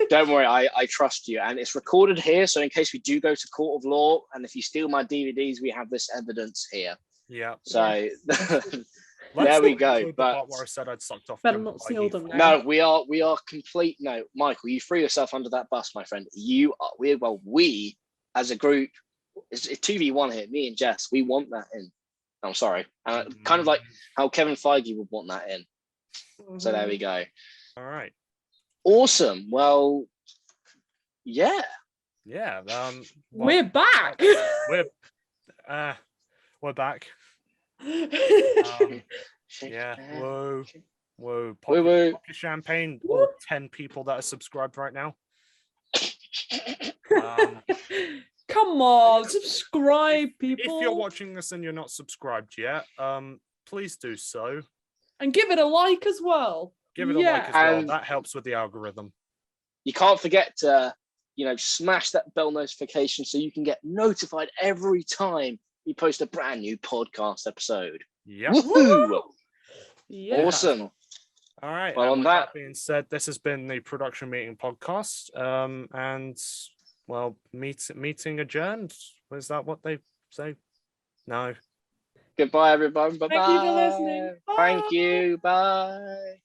Don't worry. I trust you, and it's recorded here. So in case we do go to court of law, and if you steal my DVDs, we have this evidence here. Yeah. So. There we go. But where I said I'd sucked off. Better not steal them. No, we are complete. No, Michael, you threw yourself under that bus, my friend. We as a group, it's 2v1 here. Me and Jess, we want that in. I'm sorry, kind of like how Kevin Feige would want that in. So there we go. All right. Awesome. Well, yeah. Yeah. We're back. We're back. Yeah. Whoa. Whoa, pop, Woo woo. pop your champagne, all 10 people that are subscribed right now. Come on, subscribe, people. If you're watching this and you're not subscribed yet, please do so. And give it a like as well. Give it a like as well. And that helps with the algorithm. you can't forget to, smash that bell notification so you can get notified every time we post a brand new podcast episode. Yeah. Woohoo! Yeah. Awesome. All right. Well, and on with that being said, this has been the Production Meeting podcast. And well, meeting adjourned. Was that what they say? No. Goodbye, everyone. Bye-bye. Thank you for listening. Thank Bye. you. Bye.